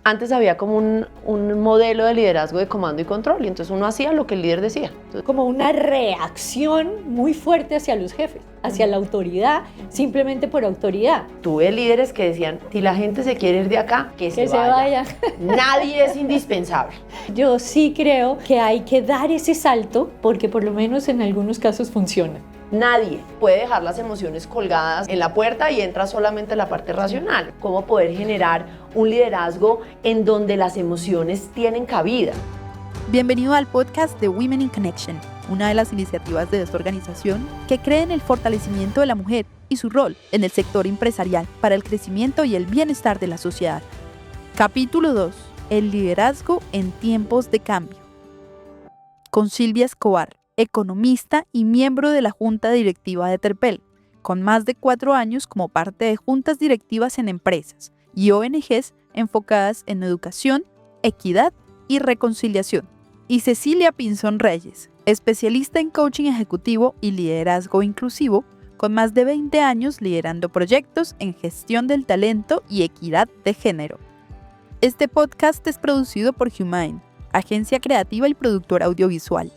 Antes había como un modelo de liderazgo de comando y control, y entonces uno hacía lo que el líder decía. Entonces, como una reacción muy fuerte hacia los jefes, hacia la autoridad, simplemente por autoridad. Tuve líderes que decían, si la gente se quiere ir de acá, que se vaya. Nadie es indispensable. Yo sí creo que hay que dar ese salto porque por lo menos en algunos casos funciona. Nadie puede dejar las emociones colgadas en la puerta y entra solamente la parte racional. ¿Cómo poder generar un liderazgo en donde las emociones tienen cabida? Bienvenido al podcast de Women in Connection, una de las iniciativas de esta organización que cree en el fortalecimiento de la mujer y su rol en el sector empresarial para el crecimiento y el bienestar de la sociedad. Capítulo 2. El liderazgo en tiempos de cambio. Con Silvia Escobar, economista y miembro de la Junta Directiva de Terpel, con más de 4 años como parte de juntas directivas en empresas y ONGs enfocadas en educación, equidad y reconciliación. Y Cecilia Pinzón Reyes, especialista en coaching ejecutivo y liderazgo inclusivo, con más de 20 años liderando proyectos en gestión del talento y equidad de género. Este podcast es producido por Humane, agencia creativa y productora audiovisual.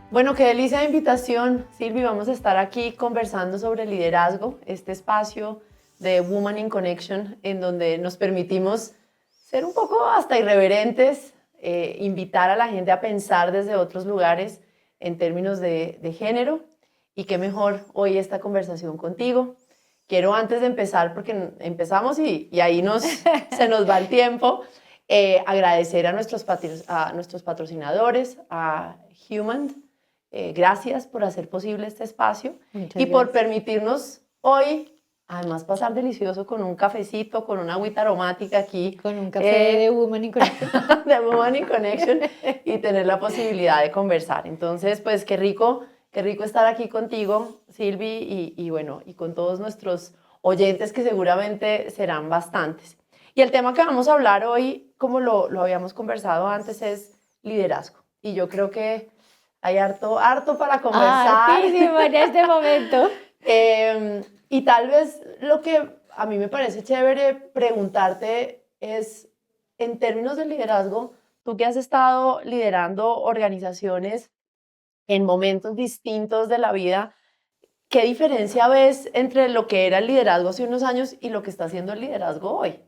Bueno, qué delicia de invitación, Silvi. Vamos a estar aquí conversando sobre liderazgo, este espacio de Women in Connection, en donde nos permitimos ser un poco hasta irreverentes, invitar a la gente a pensar desde otros lugares en términos de género. Y qué mejor hoy esta conversación contigo. Quiero antes de empezar, porque empezamos y ahí se nos va el tiempo, agradecer a nuestros patrocinadores, a Humane. Gracias por hacer posible este espacio y por permitirnos hoy, además, pasar delicioso con un cafecito, con una agüita aromática aquí. Con un café de Women in Connection. De Women in Connection y tener la posibilidad de conversar. Entonces, pues qué rico estar aquí contigo, Silvi, y bueno, y con todos nuestros oyentes que seguramente serán bastantes. Y el tema que vamos a hablar hoy, como lo habíamos conversado antes, es liderazgo. Y yo creo que hay harto para conversar. Hartísimo en este momento. Y tal vez lo que a mí me parece chévere preguntarte es, en términos de liderazgo, tú que has estado liderando organizaciones en momentos distintos de la vida, ¿qué diferencia ves entre lo que era el liderazgo hace unos años y lo que está haciendo el liderazgo hoy?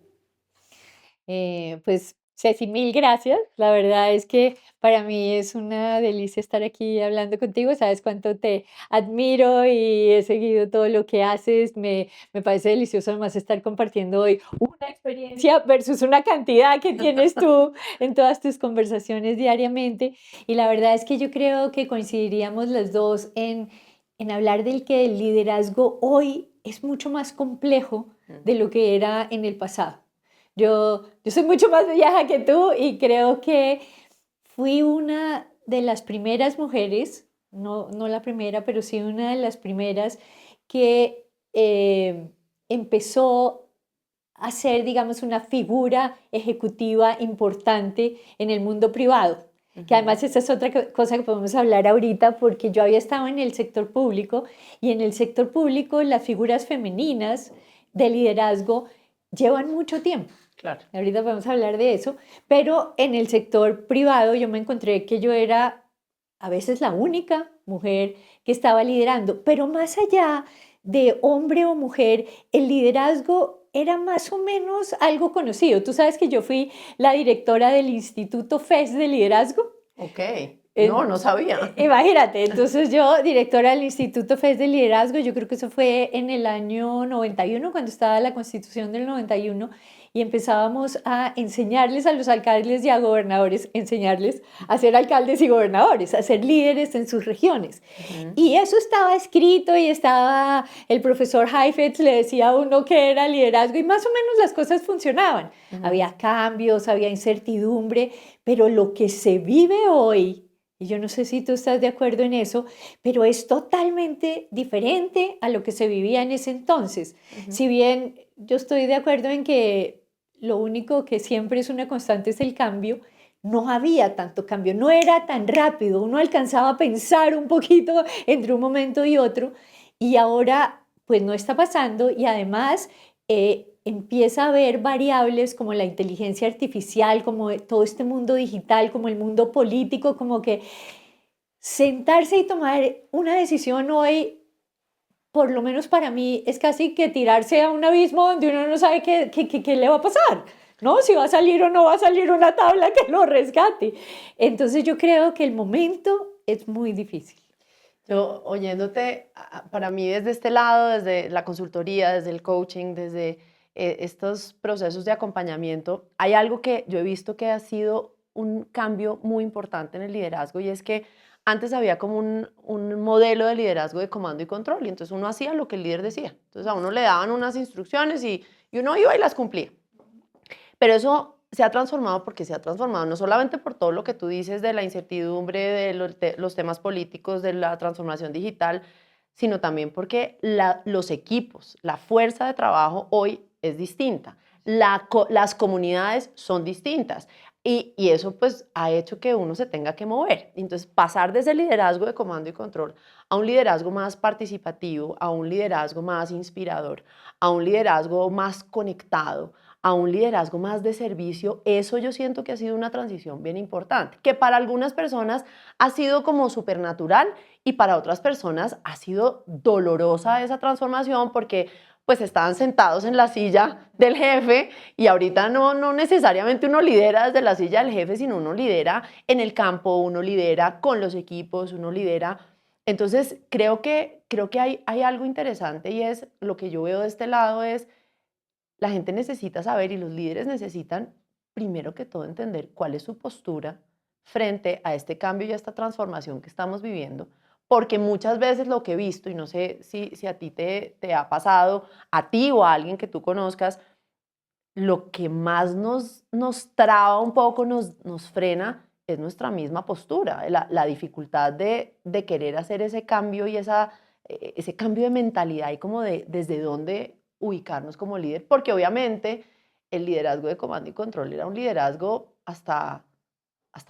Pues Ceci, mil gracias. La verdad es que para mí es una delicia estar aquí hablando contigo. Sabes cuánto te admiro y he seguido todo lo que haces. Me parece delicioso además estar compartiendo hoy una experiencia versus una cantidad que tienes tú en todas tus conversaciones diariamente. Y la verdad es que yo creo que coincidiríamos las dos en hablar del que el liderazgo hoy es mucho más complejo de lo que era en el pasado. Yo soy mucho más vieja que tú y creo que fui una de las primeras mujeres, no la primera, pero sí una de las primeras que empezó a ser, digamos, una figura ejecutiva importante en el mundo privado. Que además esa es otra cosa que podemos hablar ahorita, porque yo había estado en el sector público y en el sector público las figuras femeninas de liderazgo llevan mucho tiempo. Claro. Ahorita podemos hablar de eso, pero en el sector privado yo me encontré que yo era a veces la única mujer que estaba liderando, pero más allá de hombre o mujer, el liderazgo era más o menos algo conocido. Tú sabes que yo fui la directora del Instituto FES de Liderazgo. Ok, no sabía. Imagínate, entonces yo, directora del Instituto FES de Liderazgo, yo creo que eso fue en el año 91, cuando estaba la Constitución del 91, y empezábamos a enseñarles a los alcaldes y a gobernadores, enseñarles a ser alcaldes y gobernadores, a ser líderes en sus regiones. Y eso estaba escrito y estaba, el profesor Heifetz le decía a uno que era liderazgo y más o menos las cosas funcionaban. Había cambios, había incertidumbre, pero lo que se vive hoy, y yo no sé si tú estás de acuerdo en eso, pero es totalmente diferente a lo que se vivía en ese entonces. Si bien yo estoy de acuerdo en que lo único que siempre es una constante es el cambio, no había tanto cambio, no era tan rápido, uno alcanzaba a pensar un poquito entre un momento y otro, y ahora pues no está pasando, y además empieza a ver variables como la inteligencia artificial, como todo este mundo digital, como el mundo político, como que sentarse y tomar una decisión hoy, por lo menos para mí, es casi que tirarse a un abismo donde uno no sabe qué le va a pasar, ¿no? Si va a salir o no va a salir una tabla que lo rescate. Entonces yo creo que el momento es muy difícil. Yo oyéndote, para mí desde este lado, desde la consultoría, desde el coaching, desde estos procesos de acompañamiento, hay algo que yo he visto que ha sido un cambio muy importante en el liderazgo y es que antes había como un modelo de liderazgo de comando y control y entonces uno hacía lo que el líder decía. Entonces a uno le daban unas instrucciones y uno iba y las cumplía. Pero eso se ha transformado porque se ha transformado no solamente por todo lo que tú dices de la incertidumbre, de los temas políticos, de la transformación digital, sino también porque los equipos, la fuerza de trabajo hoy es distinta. Las comunidades son distintas y eso pues ha hecho que uno se tenga que mover. Entonces pasar desde el liderazgo de comando y control a un liderazgo más participativo, a un liderazgo más inspirador, a un liderazgo más conectado, a un liderazgo más de servicio, eso yo siento que ha sido una transición bien importante, que para algunas personas ha sido como supernatural y para otras personas ha sido dolorosa esa transformación porque pues estaban sentados en la silla del jefe y ahorita no necesariamente uno lidera desde la silla del jefe, sino uno lidera en el campo, uno lidera con los equipos, uno lidera. Entonces creo que hay algo interesante y es lo que yo veo de este lado es la gente necesita saber y los líderes necesitan, primero que todo, entender cuál es su postura frente a este cambio y a esta transformación que estamos viviendo, porque muchas veces lo que he visto, y no sé si a ti te ha pasado, a ti o a alguien que tú conozcas, lo que más nos traba un poco, nos frena, es nuestra misma postura, la dificultad de querer hacer ese cambio y ese cambio de mentalidad y como desde dónde ubicarnos como líder, porque obviamente el liderazgo de comando y control era un liderazgo hasta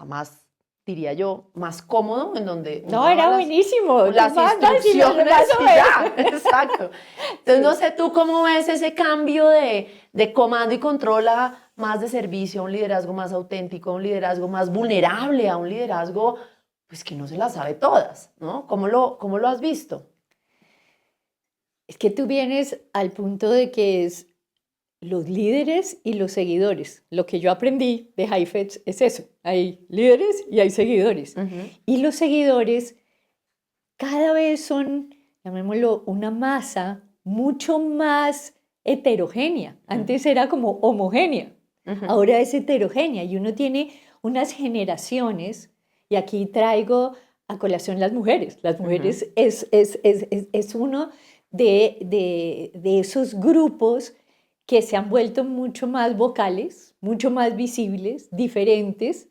más, diría yo, más cómodo, en donde No, era buenísimo. las instrucciones y ya, exacto. Entonces, no sé tú cómo ves ese cambio de comando y control a más de servicio, a un liderazgo más auténtico, a un liderazgo más vulnerable, a un liderazgo pues que no se las sabe todas, ¿no? ¿Cómo lo has visto? Es que tú vienes al punto de que es los líderes y los seguidores. Lo que yo aprendí de Heifetz es eso. Hay líderes y hay seguidores. Y los seguidores cada vez son, llamémoslo, una masa mucho más heterogénea. Antes era como homogénea. Ahora es heterogénea y uno tiene unas generaciones, y aquí traigo a colación las mujeres. Las mujeres es uno de esos grupos que se han vuelto mucho más vocales, mucho más visibles, diferentes.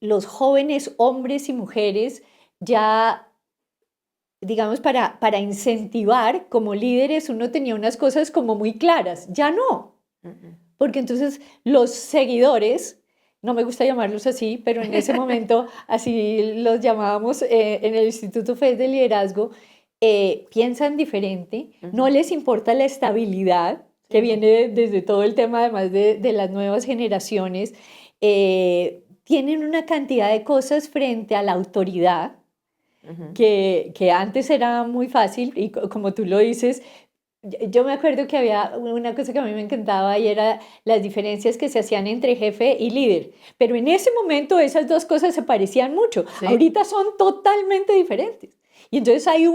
Los jóvenes hombres y mujeres ya, digamos, para incentivar como líderes, uno tenía unas cosas como muy claras. Ya no, porque entonces los seguidores, no me gusta llamarlos así, pero en ese momento así los llamábamos en el Instituto FES de Liderazgo, piensan diferente, no les importa la estabilidad que viene desde todo el tema, además de las nuevas generaciones, tienen una cantidad de cosas frente a la autoridad que antes era muy fácil y como tú lo dices, yo me acuerdo que había una cosa que a mí me encantaba y era las diferencias que se hacían entre jefe y líder. Pero en ese momento esas dos cosas se parecían mucho. Sí. Ahorita son totalmente diferentes. Y entonces hay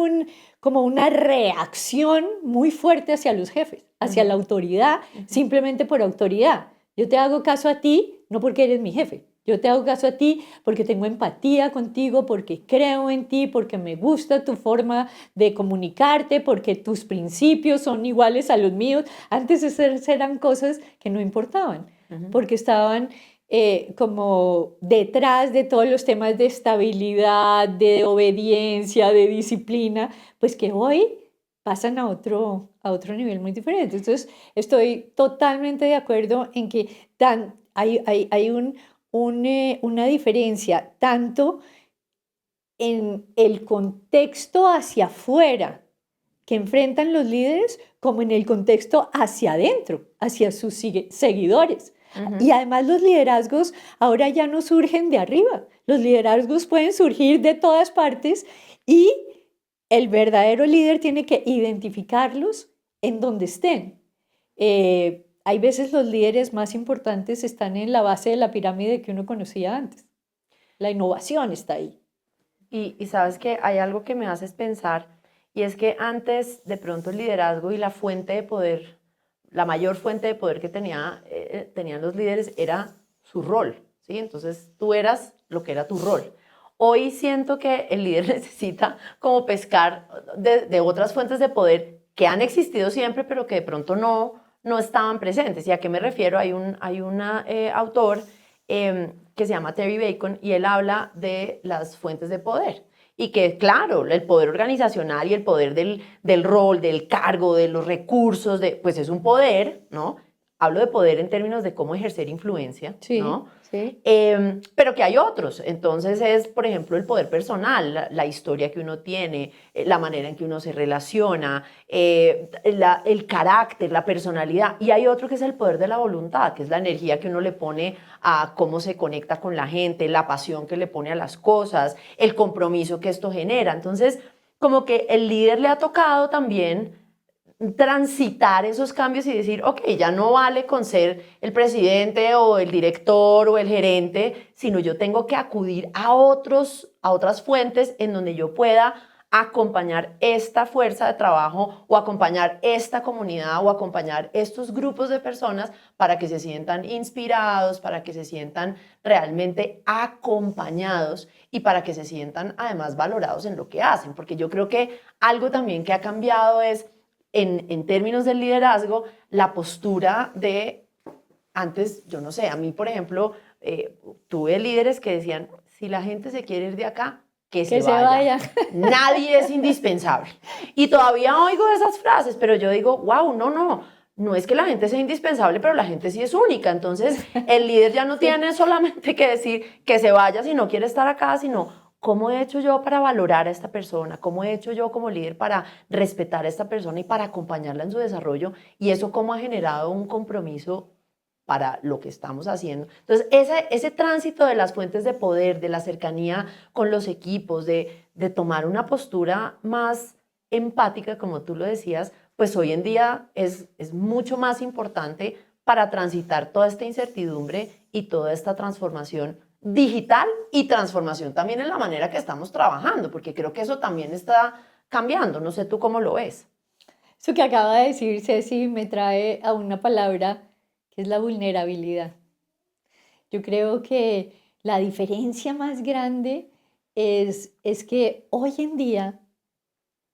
como una reacción muy fuerte hacia los jefes, hacia la autoridad, simplemente por autoridad. Yo te hago caso a ti, no porque eres mi jefe. Yo te hago caso a ti porque tengo empatía contigo, porque creo en ti, porque me gusta tu forma de comunicarte, porque tus principios son iguales a los míos. Antes esas eran cosas que no importaban, porque estaban como detrás de todos los temas de estabilidad, de obediencia, de disciplina, pues que hoy pasan a otro nivel muy diferente. Entonces, estoy totalmente de acuerdo en que hay una diferencia tanto en el contexto hacia afuera que enfrentan los líderes como en el contexto hacia adentro, hacia sus seguidores. Y además los liderazgos ahora ya no surgen de arriba, los liderazgos pueden surgir de todas partes y el verdadero líder tiene que identificarlos en donde estén. Hay veces los líderes más importantes están en la base de la pirámide que uno conocía antes. La innovación está ahí. Y sabes que hay algo que me haces pensar, y es que antes de pronto el liderazgo y la fuente de poder, la mayor fuente de poder que tenían los líderes era su rol, ¿sí? Entonces tú eras lo que era tu rol. Hoy siento que el líder necesita como pescar de otras fuentes de poder que han existido siempre, pero que de pronto no estaban presentes. ¿Y a qué me refiero? Hay un autor que se llama Terry Bacon y él habla de las fuentes de poder. Y que, claro, el poder organizacional y el poder del rol, del cargo, de los recursos, pues es un poder, ¿no? Hablo de poder en términos de cómo ejercer influencia, sí, ¿no? Sí. Pero que hay otros. Entonces es, por ejemplo, el poder personal, la historia que uno tiene, la manera en que uno se relaciona, el carácter, la personalidad. Y hay otro que es el poder de la voluntad, que es la energía que uno le pone a cómo se conecta con la gente, la pasión que le pone a las cosas, el compromiso que esto genera. Entonces, como que el líder le ha tocado también transitar esos cambios y decir, ok, ya no vale con ser el presidente o el director o el gerente, sino yo tengo que acudir a otras fuentes en donde yo pueda acompañar esta fuerza de trabajo o acompañar esta comunidad o acompañar estos grupos de personas para que se sientan inspirados, para que se sientan realmente acompañados y para que se sientan además valorados en lo que hacen, porque yo creo que algo también que ha cambiado es en términos del liderazgo, la postura de, antes, yo no sé, a mí, por ejemplo, tuve líderes que decían, si la gente se quiere ir de acá, que se vaya. Nadie es indispensable. Y todavía oigo esas frases, pero yo digo, wow, no es que la gente sea indispensable, pero la gente sí es única. Entonces, el líder ya no tiene solamente que decir que se vaya si no quiere estar acá, sino ¿cómo he hecho yo para valorar a esta persona? ¿Cómo he hecho yo como líder para respetar a esta persona y para acompañarla en su desarrollo? Y eso cómo ha generado un compromiso para lo que estamos haciendo. Entonces, ese tránsito de las fuentes de poder, de la cercanía con los equipos, de tomar una postura más empática, como tú lo decías, pues hoy en día es mucho más importante para transitar toda esta incertidumbre y toda esta transformación digital y transformación también en la manera que estamos trabajando, porque creo que eso también está cambiando. No sé tú cómo lo ves. Eso que acaba de decir Ceci me trae a una palabra que es la vulnerabilidad. Yo creo que la diferencia más grande es que hoy en día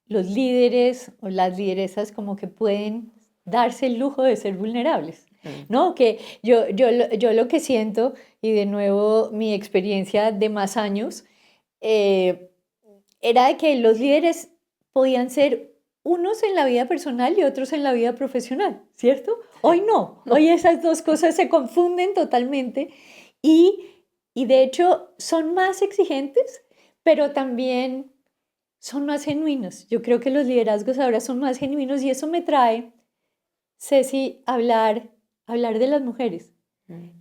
los líderes o las lideresas como que pueden darse el lujo de ser vulnerables. ¿No? Que yo lo que siento, y de nuevo mi experiencia de más años, era de que los líderes podían ser unos en la vida personal y otros en la vida profesional, ¿cierto? Hoy no, hoy esas dos cosas se confunden totalmente y de hecho son más exigentes, pero también son más genuinos. Yo creo que los liderazgos ahora son más genuinos y eso me trae, Ceci, hablar de las mujeres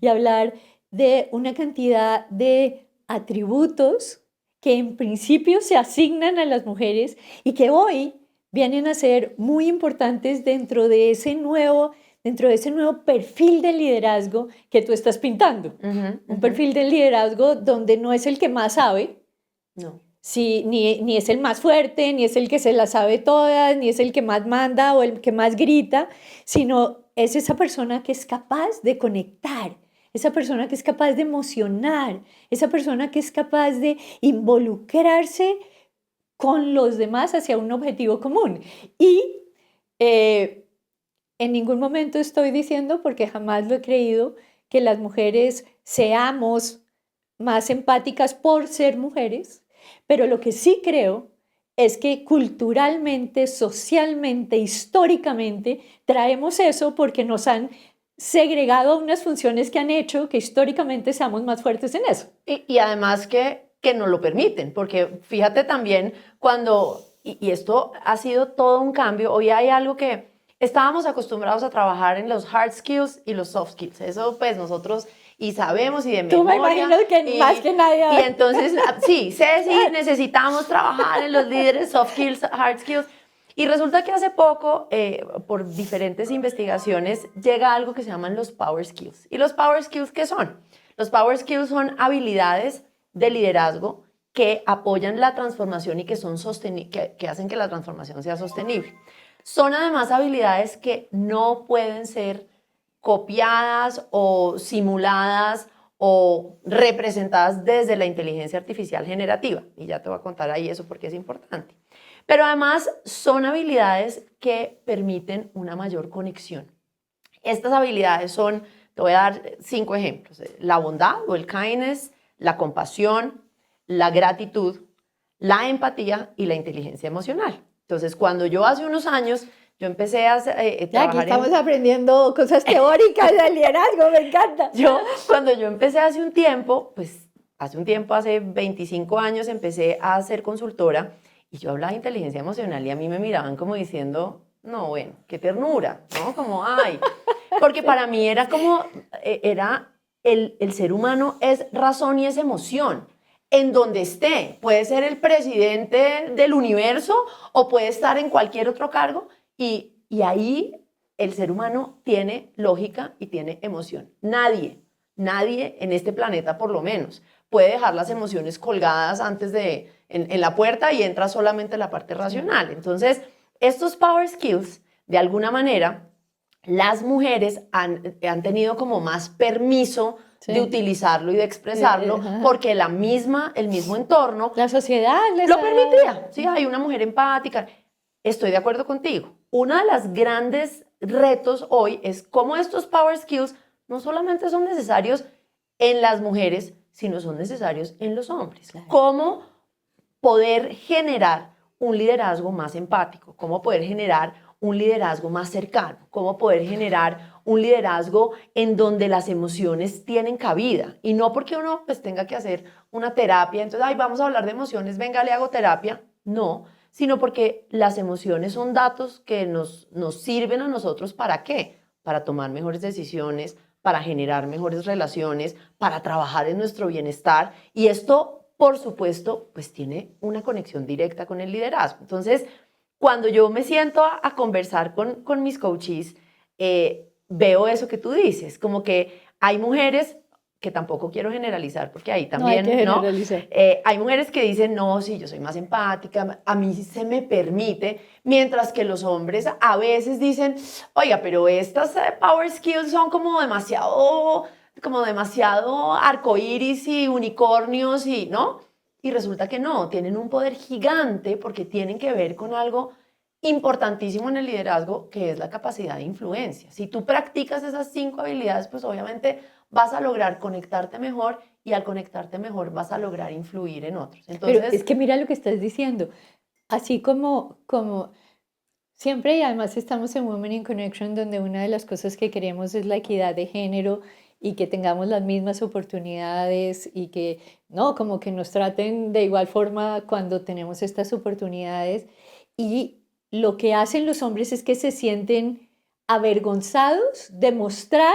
y hablar de una cantidad de atributos que en principio se asignan a las mujeres y que hoy vienen a ser muy importantes dentro de ese nuevo perfil de liderazgo que tú estás pintando. Un perfil de liderazgo donde no es el que más sabe, no. Sí, ni es el más fuerte, ni es el que se las sabe todas, ni es el que más manda o el que más grita, sino es esa persona que es capaz de conectar, esa persona que es capaz de emocionar, esa persona que es capaz de involucrarse con los demás hacia un objetivo común. Y en ningún momento estoy diciendo, porque jamás lo he creído, que las mujeres seamos más empáticas por ser mujeres, pero lo que sí creo es que culturalmente, socialmente, históricamente, traemos eso porque nos han segregado a unas funciones que han hecho que históricamente seamos más fuertes en eso. Y además que nos lo permiten, porque fíjate también cuando y esto ha sido todo un cambio. Hoy hay algo que estábamos acostumbrados a trabajar en los hard skills y los soft skills. Eso pues nosotros y sabemos y de Tú memoria. me imagino que más que nadie. Y entonces, sí, sé si necesitamos trabajar en los líderes soft skills, hard skills. Y resulta que hace poco, por diferentes investigaciones, llega algo que se llaman los power skills. ¿Y los power skills qué son? Los power skills son habilidades de liderazgo que apoyan la transformación y que hacen que la transformación sea sostenible. Son además habilidades que no pueden ser copiadas o simuladas o representadas desde la inteligencia artificial generativa. Y ya te voy a contar ahí eso porque es importante. Pero además son habilidades que permiten una mayor conexión. Estas habilidades son, te voy a dar 5 ejemplos: la bondad o el kindness, la compasión, la gratitud, la empatía y la inteligencia emocional. Entonces, cuando yo hace unos años, yo empecé a trabajar aquí estamos aprendiendo cosas teóricas del liderazgo, me encanta. Cuando yo empecé hace un tiempo, hace 25 años, empecé a ser consultora y yo hablaba de inteligencia emocional y a mí me miraban como diciendo, no, bueno, qué ternura, ¿no? Como, ay, porque para mí era como, el ser humano es razón y es emoción. En donde esté, puede ser el presidente del universo o puede estar en cualquier otro cargo y ahí el ser humano tiene lógica y tiene emoción. Nadie en este planeta por lo menos puede dejar las emociones colgadas en la puerta y entra solamente la parte racional. Entonces, estos power skills, de alguna manera, las mujeres han tenido como más permiso de utilizarlo y de expresarlo, porque el mismo entorno, la sociedad lo permitía. Sí, hay una mujer empática. Estoy de acuerdo contigo. Uno de los grandes retos hoy es cómo estos power skills no solamente son necesarios en las mujeres, sino son necesarios en los hombres. Claro. Cómo poder generar un liderazgo más empático, cómo poder generar un liderazgo más cercano, cómo poder generar un liderazgo en donde las emociones tienen cabida y no porque uno pues tenga que hacer una terapia, entonces, ay, vamos a hablar de emociones, venga, le hago terapia, no, sino porque las emociones son datos que nos sirven a nosotros, ¿para qué? Para tomar mejores decisiones, para generar mejores relaciones, para trabajar en nuestro bienestar y esto, por supuesto, pues tiene una conexión directa con el liderazgo. Entonces, cuando yo me siento a conversar con mis coaches, veo eso que tú dices, como que hay mujeres, que tampoco quiero generalizar, porque ahí también, no hay que generalizar. Hay mujeres que dicen, no, sí, yo soy más empática, a mí se me permite, mientras que los hombres a veces dicen, oiga, pero estas power skills son como demasiado arcoíris y unicornios, y, ¿no? Y resulta que no, tienen un poder gigante porque tienen que ver con algo importantísimo en el liderazgo, que es la capacidad de influencia. Si tú practicas esas 5 habilidades, pues obviamente vas a lograr conectarte mejor y al conectarte mejor vas a lograr influir en otros. Entonces, pero es que mira lo que estás diciendo. Así como siempre, y además estamos en Women in Connection, donde una de las cosas que queremos es la equidad de género y que tengamos las mismas oportunidades y que no, como que nos traten de igual forma cuando tenemos estas oportunidades. Y lo que hacen los hombres es que se sienten avergonzados de mostrar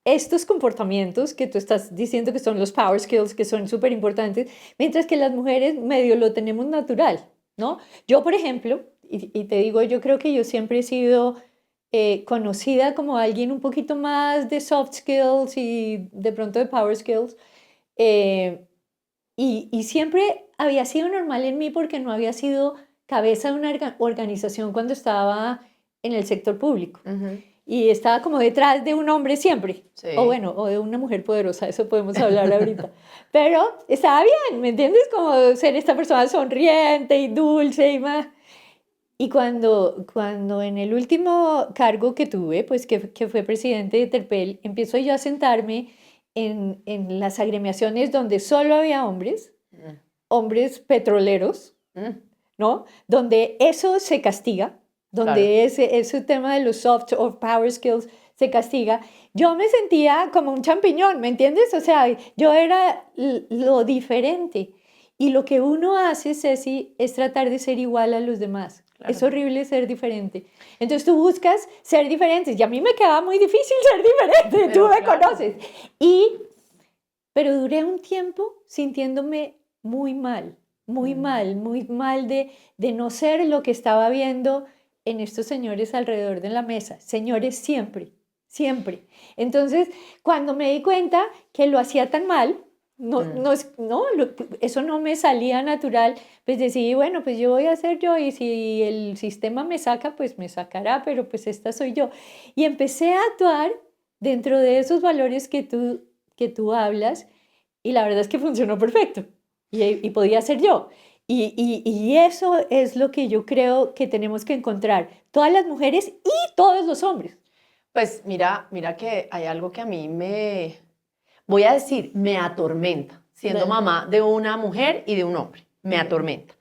estos comportamientos que tú estás diciendo que son los power skills, que son súper importantes, mientras que las mujeres medio lo tenemos natural, ¿no? Yo, por ejemplo, y te digo, yo creo que yo siempre he sido conocida como alguien un poquito más de soft skills y de pronto de power skills, y siempre había sido normal en mí porque no había sido cabeza de una organización cuando estaba en el sector público. Y estaba como detrás de un hombre siempre, sí. o de una mujer poderosa, eso podemos hablar ahorita. Pero estaba bien, ¿me entiendes? Como ser esta persona sonriente y dulce y más. Y cuando en el último cargo que tuve, pues que fue presidente de Terpel, empiezo yo a sentarme en las agremiaciones donde solo había hombres, hombres petroleros, ¿no? Donde eso se castiga, donde claro. ese tema de los soft o power skills se castiga. Yo me sentía como un champiñón, ¿me entiendes? O sea, yo era lo diferente. Y lo que uno hace, Ceci, es tratar de ser igual a los demás. Claro. Es horrible ser diferente. Entonces tú buscas ser diferentes y a mí me quedaba muy difícil ser diferente, tú me conoces. Pero duré un tiempo sintiéndome muy mal de no ser lo que estaba viendo en estos señores alrededor de la mesa. Señores siempre. Entonces, cuando me di cuenta que lo hacía tan mal, eso no me salía natural, pues decidí, bueno, pues yo voy a ser yo y si el sistema me saca, pues me sacará, pero pues esta soy yo. Y empecé a actuar dentro de esos valores que tú hablas y la verdad es que funcionó perfecto y podía ser yo. Y eso es lo que yo creo que tenemos que encontrar, todas las mujeres y todos los hombres. Pues mira que hay algo que a mí voy a decir, me atormenta, siendo mamá de una mujer y de un hombre, me atormenta.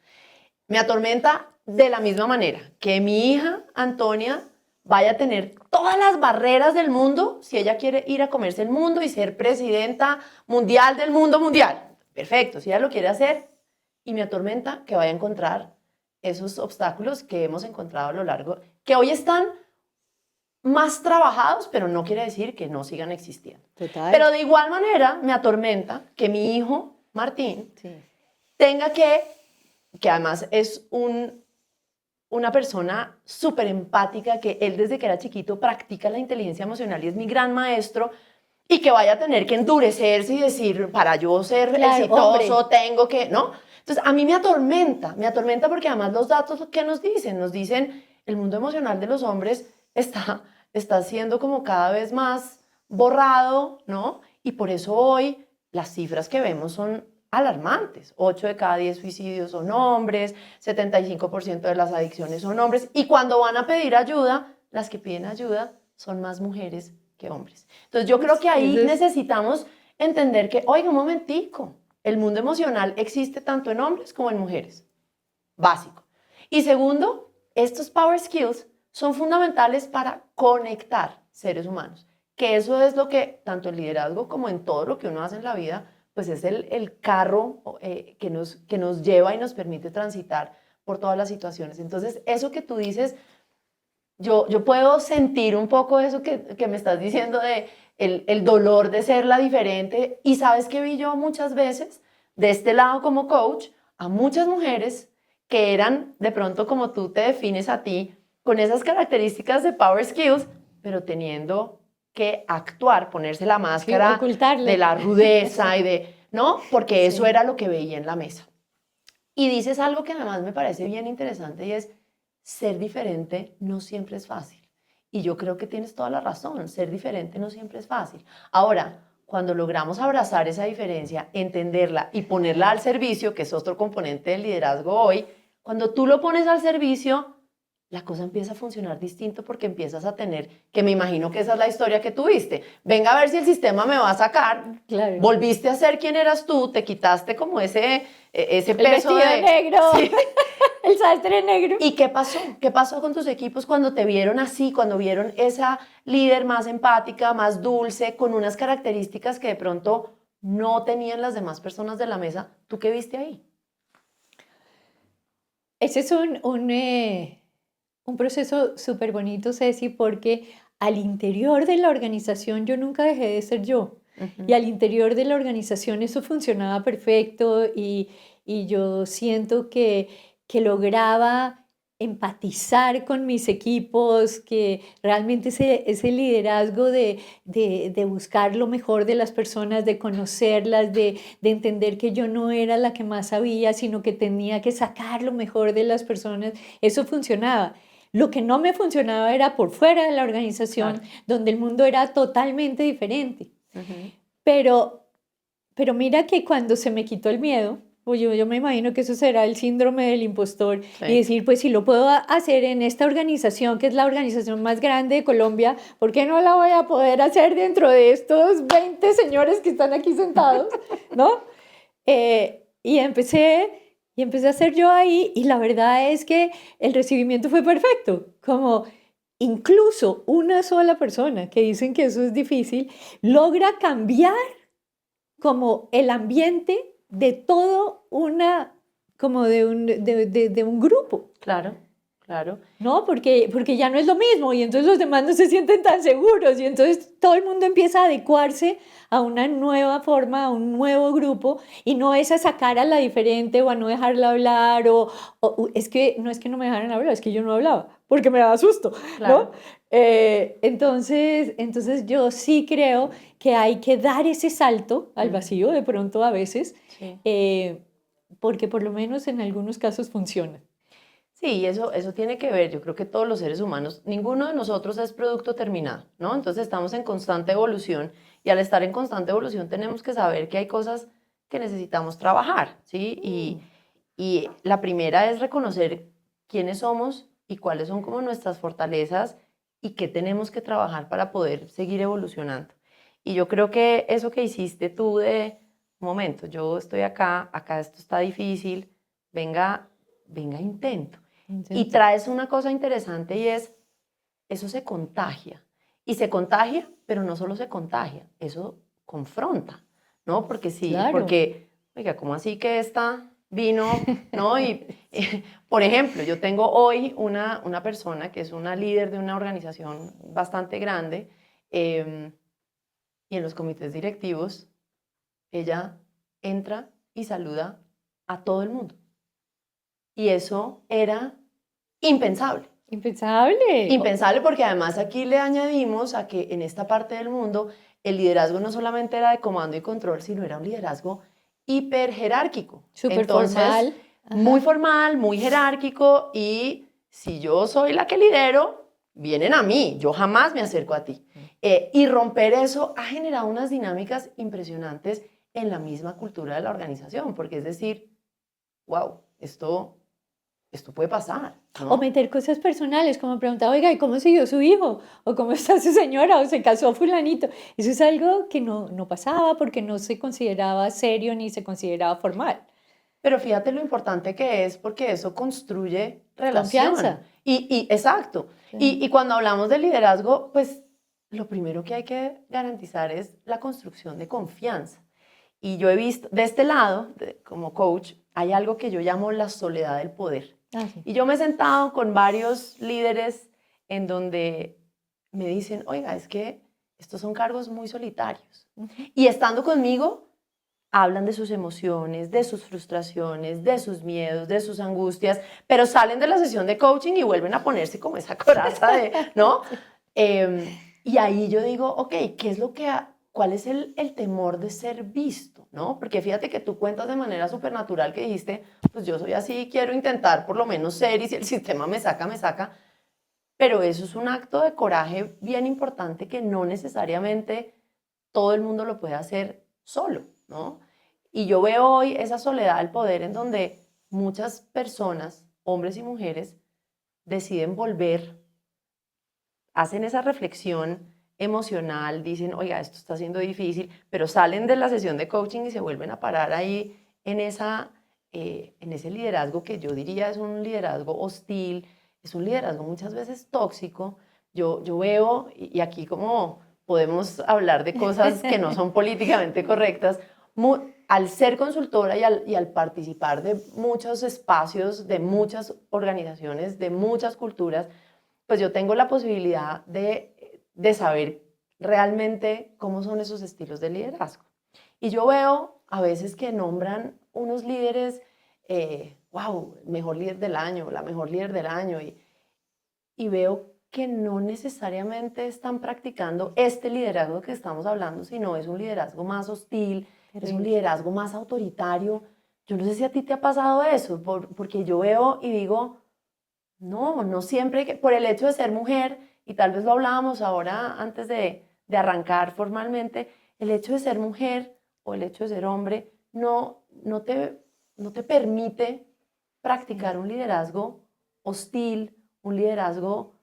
Me atormenta de la misma manera que mi hija, Antonia, vaya a tener todas las barreras del mundo si ella quiere ir a comerse el mundo y ser presidenta mundial del mundo mundial. Perfecto, si ella lo quiere hacer. Y me atormenta que vaya a encontrar esos obstáculos que hemos encontrado a lo largo, que hoy están más trabajados, pero no quiere decir que no sigan existiendo. Total. Pero de igual manera me atormenta que mi hijo, Martín, tenga que además es una persona súper empática, que él desde que era chiquito practica la inteligencia emocional y es mi gran maestro, y que vaya a tener que endurecerse y decir, para yo ser exitoso, hombre, tengo que, ¿no? Entonces, a mí me atormenta porque además los datos que nos dicen, el mundo emocional de los hombres está siendo como cada vez más borrado, ¿no? Y por eso hoy las cifras que vemos son alarmantes. 8 de cada 10 suicidios son hombres, 75% de las adicciones son hombres, y cuando van a pedir ayuda, las que piden ayuda son más mujeres que hombres. Entonces yo creo que ahí necesitamos entender que, oiga, un momentico, el mundo emocional existe tanto en hombres como en mujeres. Básico. Y segundo, estos power skills son fundamentales para conectar seres humanos, que eso es lo que, tanto en liderazgo como en todo lo que uno hace en la vida, pues es el carro que nos lleva y nos permite transitar por todas las situaciones. Entonces, eso que tú dices, yo puedo sentir un poco eso que me estás diciendo de el dolor de ser la diferente. Y sabes que vi yo muchas veces, de este lado como coach, a muchas mujeres que eran de pronto como tú te defines a ti, con esas características de power skills, pero teniendo que actuar, ponerse la máscara de la rudeza y de, ¿no? Porque eso era lo que veía en la mesa. Y dices algo que además me parece bien interesante y es, ser diferente no siempre es fácil. Y yo creo que tienes toda la razón, ser diferente no siempre es fácil. Ahora, cuando logramos abrazar esa diferencia, entenderla y ponerla al servicio, que es otro componente del liderazgo hoy, cuando tú lo pones al servicio, la cosa empieza a funcionar distinto porque empiezas a tener, que me imagino que esa es la historia que tuviste. Venga a ver si el sistema me va a sacar. Claro. Volviste a ser quien eras tú, te quitaste como ese peso de negro, sí. El sastre negro. ¿Y qué pasó? ¿Qué pasó con tus equipos cuando te vieron así, cuando vieron esa líder más empática, más dulce, con unas características que de pronto no tenían las demás personas de la mesa? ¿Tú qué viste ahí? Ese es un proceso súper bonito, Ceci, porque al interior de la organización yo nunca dejé de ser yo. Y al interior de la organización eso funcionaba perfecto y yo siento que lograba empatizar con mis equipos, que realmente ese liderazgo de buscar lo mejor de las personas, de conocerlas, de entender que yo no era la que más sabía, sino que tenía que sacar lo mejor de las personas, eso funcionaba. Lo que no me funcionaba era por fuera de la organización, claro, donde el mundo era totalmente diferente. Pero mira que cuando se me quitó el miedo, yo me imagino que eso será el síndrome del impostor, sí, y decir, pues si lo puedo hacer en esta organización, que es la organización más grande de Colombia, ¿por qué no la voy a poder hacer dentro de estos 20 señores que están aquí sentados? ¿No? Y empecé a hacer yo ahí, y la verdad es que el recibimiento fue perfecto, como incluso una sola persona, que dicen que eso es difícil, logra cambiar como el ambiente de todo como de un grupo. Claro, claro. ¿No? Porque ya no es lo mismo y entonces los demás no se sienten tan seguros y entonces todo el mundo empieza a adecuarse a una nueva forma, a un nuevo grupo y no es a sacar a la diferente o a no dejarla hablar es que no me dejaran hablar, es que yo no hablaba porque me daba susto, Claro. ¿no? Entonces yo sí creo que hay que dar ese salto al vacío de pronto a veces, Sí. porque por lo menos en algunos casos funciona. Sí, eso tiene que ver, yo creo que todos los seres humanos, ninguno de nosotros es producto terminado, ¿no? Entonces estamos en constante evolución y al estar en constante evolución tenemos que saber que hay cosas que necesitamos trabajar, ¿sí? Y la primera es reconocer quiénes somos y cuáles son como nuestras fortalezas y qué tenemos que trabajar para poder seguir evolucionando. Y yo creo que eso que hiciste tú de, un momento, yo estoy acá esto está difícil, venga, intento. Y traes una cosa interesante y es, eso se contagia. Y se contagia, pero no solo se contagia, eso confronta, ¿no? Porque sí, Claro. porque, oiga, ¿cómo así que esta vino, no? Por ejemplo, yo tengo hoy una persona que es una líder de una organización bastante grande y en los comités directivos ella entra y saluda a todo el mundo. Y eso era impensable. Impensable. Impensable porque además aquí le añadimos a que en esta parte del mundo el liderazgo no solamente era de comando y control, sino era un liderazgo hiperjerárquico. Súper Entonces, formal. Ajá. muy formal, muy jerárquico y si yo soy la que lidero, vienen a mí, yo jamás me acerco a ti. Y romper eso ha generado unas dinámicas impresionantes en la misma cultura de la organización, porque es decir, wow, esto puede pasar, ¿no? O meter cosas personales, como preguntar, oiga, ¿y cómo siguió su hijo? ¿O cómo está su señora? ¿O se casó fulanito? Eso es algo que no pasaba porque no se consideraba serio ni se consideraba formal. Pero fíjate lo importante que es porque eso construye relación. Confianza. Exacto. Sí. Y cuando hablamos de liderazgo, pues lo primero que hay que garantizar es la construcción de confianza. Y yo he visto, de este lado, como coach, hay algo que yo llamo la soledad del poder. Sí. Y yo me he sentado con varios líderes en donde me dicen, oiga, es que estos son cargos muy solitarios. Y estando conmigo, hablan de sus emociones, de sus frustraciones, de sus miedos, de sus angustias, pero salen de la sesión de coaching y vuelven a ponerse como esa coraza de, ¿no? Y ahí yo digo, ok, ¿cuál es el temor de ser visto, ¿no? Porque fíjate que tú cuentas de manera supernatural que dijiste, pues yo soy así, quiero intentar por lo menos ser y si el sistema me saca, me saca. Pero eso es un acto de coraje bien importante que no necesariamente todo el mundo lo puede hacer solo, ¿no? Y yo veo hoy esa soledad del poder en donde muchas personas, hombres y mujeres, deciden volver, hacen esa reflexión emocional, dicen, oiga, esto está siendo difícil, pero salen de la sesión de coaching y se vuelven a parar ahí en ese liderazgo que yo diría es un liderazgo hostil, es un liderazgo muchas veces tóxico. Yo veo, y aquí como podemos hablar de cosas que no son políticamente correctas, al ser consultora y al participar de muchos espacios, de muchas organizaciones, de muchas culturas, pues yo tengo la posibilidad de saber realmente cómo son esos estilos de liderazgo. Y yo veo a veces que nombran unos líderes, wow, mejor líder del año, la mejor líder del año, y veo que no necesariamente están practicando este liderazgo que estamos hablando, sino es un liderazgo más hostil, es un liderazgo más autoritario. Yo no sé si a ti te ha pasado eso, porque yo veo y digo, no siempre, por el hecho de ser mujer, y tal vez lo hablábamos ahora antes de arrancar formalmente, el hecho de ser mujer o el hecho de ser hombre no te permite practicar un liderazgo hostil, un liderazgo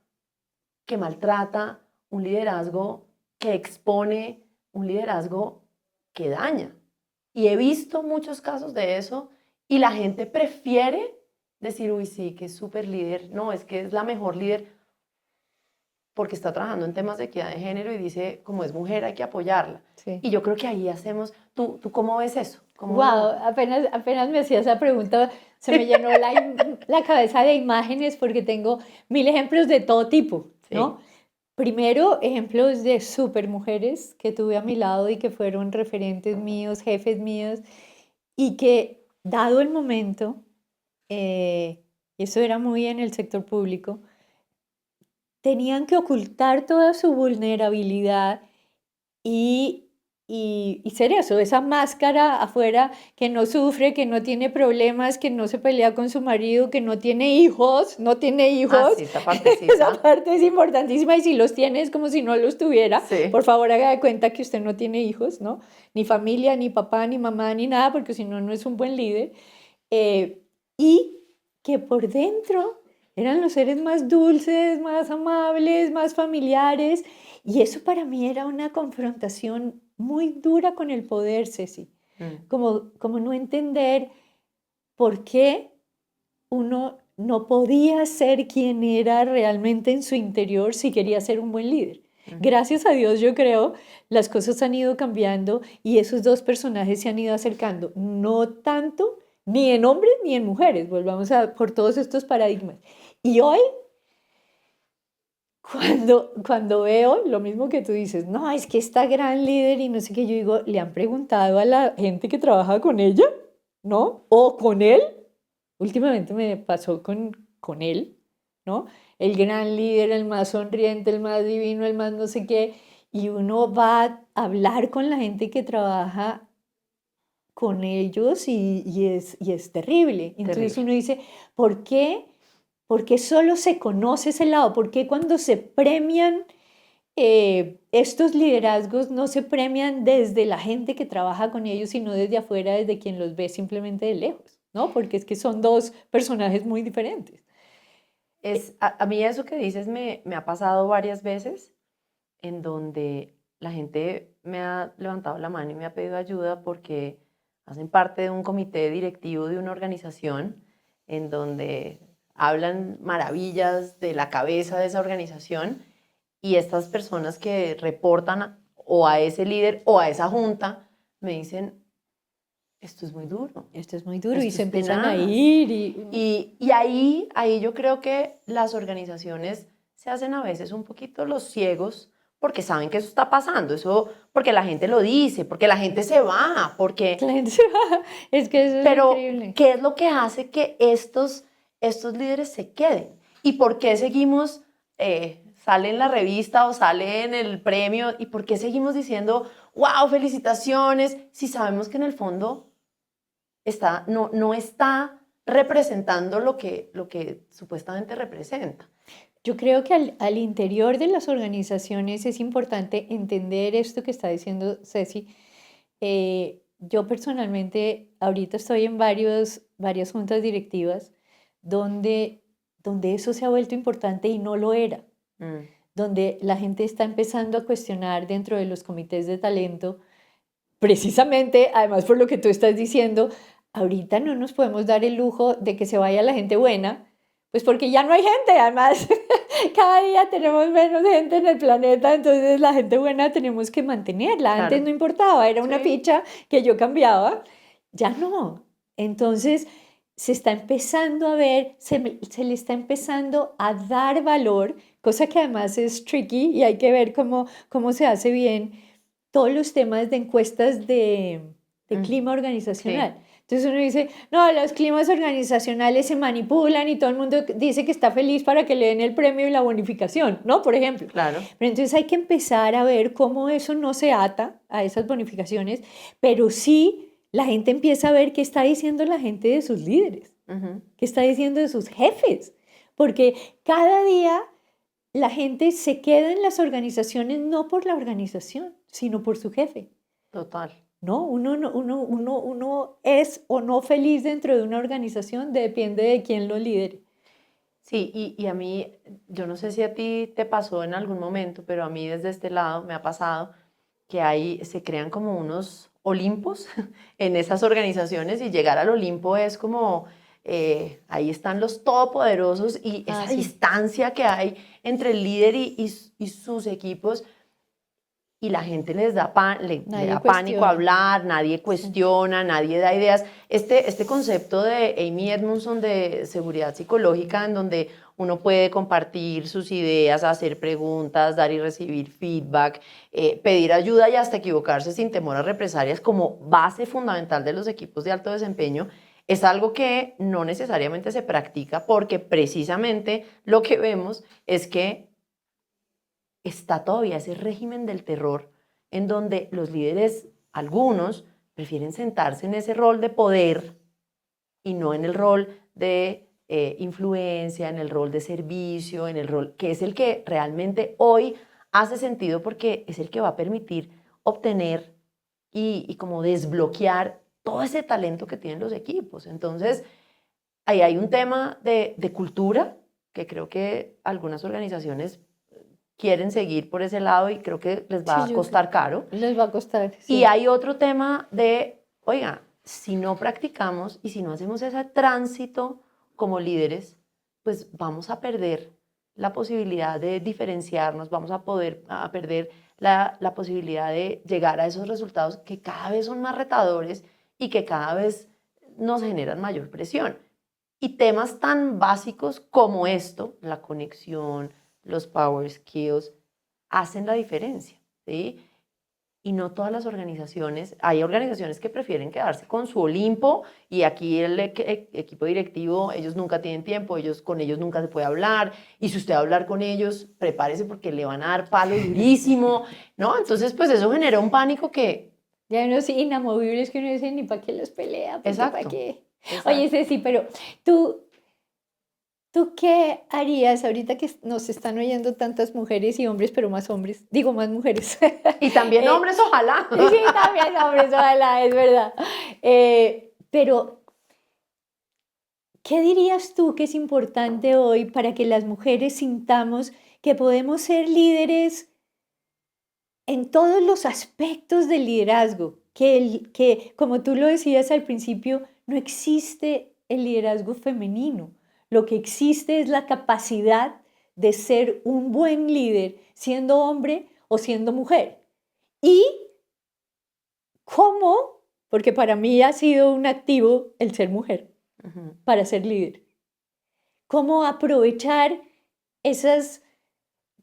que maltrata, un liderazgo que expone, un liderazgo que daña. Y he visto muchos casos de eso y la gente prefiere decir, uy, sí, que es súper líder. No, es que es la mejor líder porque está trabajando en temas de equidad de género y dice, como es mujer, hay que apoyarla. Sí. Y yo creo que ahí hacemos, ¿tú cómo ves eso? Wow, apenas me hacía esa pregunta, se me llenó la cabeza de imágenes porque tengo mil ejemplos de todo tipo, ¿no? Sí. Primero, ejemplos de supermujeres que tuve a mi lado y que fueron referentes míos, jefes míos, y que dado el momento, y eso era muy en el sector público, tenían que ocultar toda su vulnerabilidad y, y ser eso, esa máscara afuera que no sufre, que no tiene problemas, que no se pelea con su marido, que no tiene hijos, no tiene Ah, hijos. sí, esa partecita. Esa parte es importantísima y si los tiene es como si no los tuviera. Sí. Por favor, haga de cuenta que usted no tiene hijos, ¿no? Ni familia, ni papá, ni mamá, ni nada, porque si no, no es un buen líder. Y que por dentro eran los seres más dulces, más amables, más familiares. Y eso para mí era una confrontación muy dura con el poder, Ceci. Como no entender por qué uno no podía ser quien era realmente en su interior si quería ser un buen líder. Gracias a Dios, yo creo, las cosas han ido cambiando y esos dos personajes se han ido acercando. No tanto ni en hombres ni en mujeres, volvamos a por todos estos paradigmas. Y hoy, cuando veo lo mismo que tú dices, no, es que esta gran líder y no sé qué, yo digo, ¿le han preguntado a la gente que trabaja con ella? ¿No? ¿O con él? Últimamente me pasó con él, ¿no? El gran líder, el más sonriente, el más divino, el más no sé qué, y uno va a hablar con la gente que trabaja con ellos y es terrible. Entonces Terrible. uno dice, ¿por qué? ¿Por qué solo se conoce ese lado? ¿Por qué cuando se premian estos liderazgos no se premian desde la gente que trabaja con ellos, sino desde afuera, desde quien los ve simplemente de lejos, ¿no? Porque es que son dos personajes muy diferentes. A mí eso que dices me ha pasado varias veces en donde la gente me ha levantado la mano y me ha pedido ayuda porque hacen parte de un comité directivo de una organización en donde hablan maravillas de la cabeza de esa organización y estas personas que reportan o a ese líder o a esa junta me dicen, esto es muy duro. Esto es muy duro y Esto se es empiezan a tenaz. ir. Y ahí yo creo que las organizaciones se hacen a veces un poquito los ciegos porque saben que eso está pasando, eso porque la gente lo dice, porque la gente se va, porque... La gente se va. Es que eso es Pero, increíble. ¿qué es lo que hace que estos líderes se queden? ¿Y por qué seguimos, sale en la revista o sale en el premio, y por qué seguimos diciendo, wow, felicitaciones, si sabemos que en el fondo no está representando lo que supuestamente representa? Yo creo que al interior de las organizaciones es importante entender esto que está diciendo Ceci. Yo personalmente ahorita estoy en varias juntas directivas donde eso se ha vuelto importante y no lo era. Donde la gente está empezando a cuestionar dentro de los comités de talento, precisamente, además por lo que tú estás diciendo, ahorita no nos podemos dar el lujo de que se vaya la gente buena, pues porque ya no hay gente, además cada día tenemos menos gente en el planeta, entonces la gente buena tenemos que mantenerla. Claro. Antes no importaba, era una Sí. ficha que yo cambiaba, ya no. Entonces se está empezando a ver, se le está empezando a dar valor, cosa que además es tricky y hay que ver cómo se hace bien todos los temas de encuestas de clima organizacional. Sí. Entonces uno dice, no, los climas organizacionales se manipulan y todo el mundo dice que está feliz para que le den el premio y la bonificación, ¿no? Por ejemplo. Claro. Pero entonces hay que empezar a ver cómo eso no se ata a esas bonificaciones, pero sí la gente empieza a ver qué está diciendo la gente de sus líderes, qué está diciendo de sus jefes, porque cada día la gente se queda en las organizaciones no por la organización, sino por su jefe. Total. ¿No? Uno es o no feliz dentro de una organización, depende de quién lo lidere. Sí, y a mí, yo no sé si a ti te pasó en algún momento, pero a mí desde este lado me ha pasado que se crean como unos Olimpos en esas organizaciones y llegar al Olimpo es como, ahí están los todopoderosos y esa sí. distancia que hay entre el líder y sus equipos. y la gente le da pánico cuestiona. hablar, nadie cuestiona, nadie da ideas. Este concepto de Amy Edmondson de seguridad psicológica, en donde uno puede compartir sus ideas, hacer preguntas, dar y recibir feedback, pedir ayuda y hasta equivocarse sin temor a represalias como base fundamental de los equipos de alto desempeño, es algo que no necesariamente se practica porque precisamente lo que vemos es que está todavía ese régimen del terror en donde los líderes, algunos, prefieren sentarse en ese rol de poder y no en el rol de influencia, en el rol de servicio, en el rol que es el que realmente hoy hace sentido porque es el que va a permitir obtener y como desbloquear todo ese talento que tienen los equipos. Entonces, ahí hay un tema de cultura que creo que algunas organizaciones quieren seguir por ese lado y creo que les va a costar caro. Les va a costar, sí. Y hay otro tema de, oiga, si no practicamos y si no hacemos ese tránsito como líderes, pues vamos a perder la posibilidad de diferenciarnos, vamos a perder la posibilidad de llegar a esos resultados que cada vez son más retadores y que cada vez nos generan mayor presión. Y temas tan básicos como esto, la conexión, los power skills, hacen la diferencia, ¿sí? Y no todas las organizaciones, hay organizaciones que prefieren quedarse con su Olimpo y aquí el equipo directivo, ellos nunca tienen tiempo, con ellos nunca se puede hablar y si usted va a hablar con ellos, prepárese porque le van a dar palo durísimo, ¿no? Entonces, pues eso genera un pánico que... Ya hay unos inamovibles que uno dice ni para qué los pelea, Exacto. ¿para qué? Exacto. Oye, Ceci, pero ¿tú qué harías ahorita que nos están oyendo tantas mujeres y hombres, pero más hombres? Digo, más mujeres. Y también hombres, ojalá. Sí, también hombres, ojalá, es verdad. Pero, ¿qué dirías tú que es importante hoy para que las mujeres sintamos que podemos ser líderes en todos los aspectos del liderazgo? Que, como tú lo decías al principio, no existe el liderazgo femenino. Lo que existe es la capacidad de ser un buen líder, siendo hombre o siendo mujer. ¿Y cómo? Porque para mí ha sido un activo el ser mujer para ser líder. ¿Cómo aprovechar esas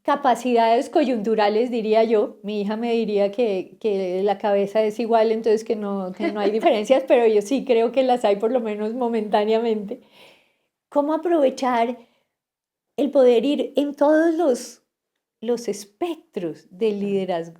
capacidades coyunturales, diría yo? Mi hija me diría que la cabeza es igual, entonces que no hay diferencias, pero yo sí creo que las hay por lo menos momentáneamente. ¿Cómo aprovechar el poder ir en todos los espectros del liderazgo?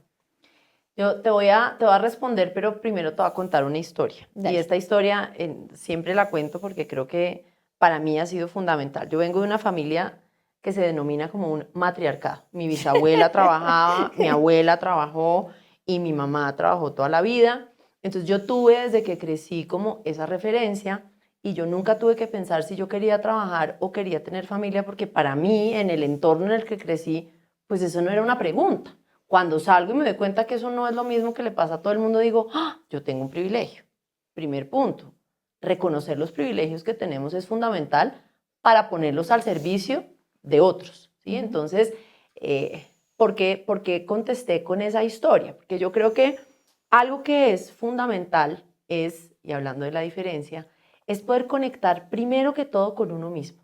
Yo te voy a responder, pero primero te voy a contar una historia. Dale. Y esta historia siempre la cuento porque creo que para mí ha sido fundamental. Yo vengo de una familia que se denomina como un matriarcado. Mi bisabuela trabajaba, mi abuela trabajó y mi mamá trabajó toda la vida. Entonces yo tuve desde que crecí como esa referencia y yo nunca tuve que pensar si yo quería trabajar o quería tener familia porque para mí, en el entorno en el que crecí, pues eso no era una pregunta. Cuando salgo y me doy cuenta que eso no es lo mismo que le pasa a todo el mundo, digo, ¡ah! Yo tengo un privilegio. Primer punto, reconocer los privilegios que tenemos es fundamental para ponerlos al servicio de otros, ¿sí? Entonces, ¿por qué contesté con esa historia? Porque yo creo que algo que es fundamental es, y hablando de la diferencia, es poder conectar primero que todo con uno mismo,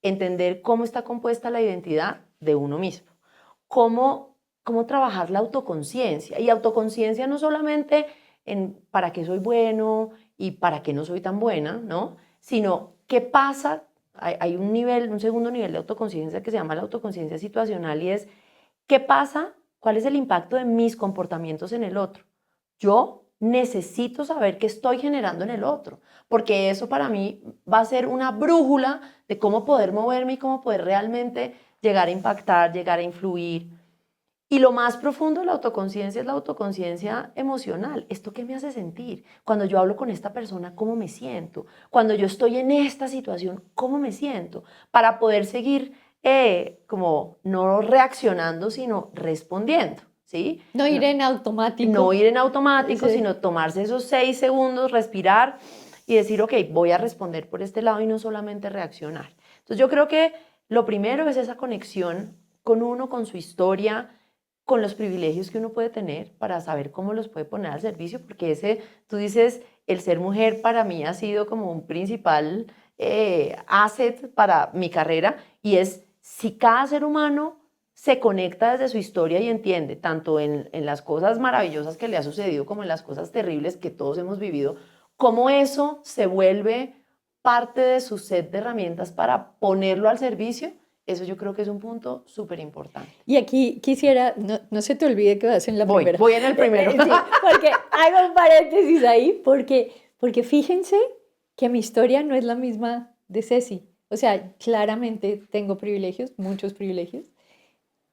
entender cómo está compuesta la identidad de uno mismo, cómo trabajar la autoconciencia. Y autoconciencia no solamente en para qué soy bueno y para qué no soy tan buena, ¿no? Sino qué pasa. Hay un segundo nivel de autoconciencia que se llama la autoconciencia situacional y es qué pasa, cuál es el impacto de mis comportamientos en el otro. Yo necesito saber qué estoy generando en el otro, porque eso para mí va a ser una brújula de cómo poder moverme y cómo poder realmente llegar a impactar, llegar a influir. Y lo más profundo de la autoconciencia es la autoconciencia emocional. ¿Esto qué me hace sentir? Cuando yo hablo con esta persona, ¿cómo me siento? Cuando yo estoy en esta situación, ¿cómo me siento? Para poder seguir como no reaccionando, sino respondiendo, ¿sí? No ir en automático. No ir en automático, Sí. sino tomarse esos 6 segundos, respirar y decir, ok, voy a responder por este lado y no solamente reaccionar. Entonces yo creo que lo primero es esa conexión con uno, con su historia, con los privilegios que uno puede tener para saber cómo los puede poner al servicio, porque tú dices, el ser mujer para mí ha sido como un principal asset para mi carrera, y es si cada ser humano se conecta desde su historia y entiende, tanto en las cosas maravillosas que le ha sucedido como en las cosas terribles que todos hemos vivido, cómo eso se vuelve parte de su set de herramientas para ponerlo al servicio. Eso yo creo que es un punto súper importante. Y aquí quisiera, no se te olvide que vas en la primera. Voy en el primero. Sí, porque hago un paréntesis ahí, porque fíjense que mi historia no es la misma de Ceci. O sea, claramente tengo privilegios, muchos privilegios,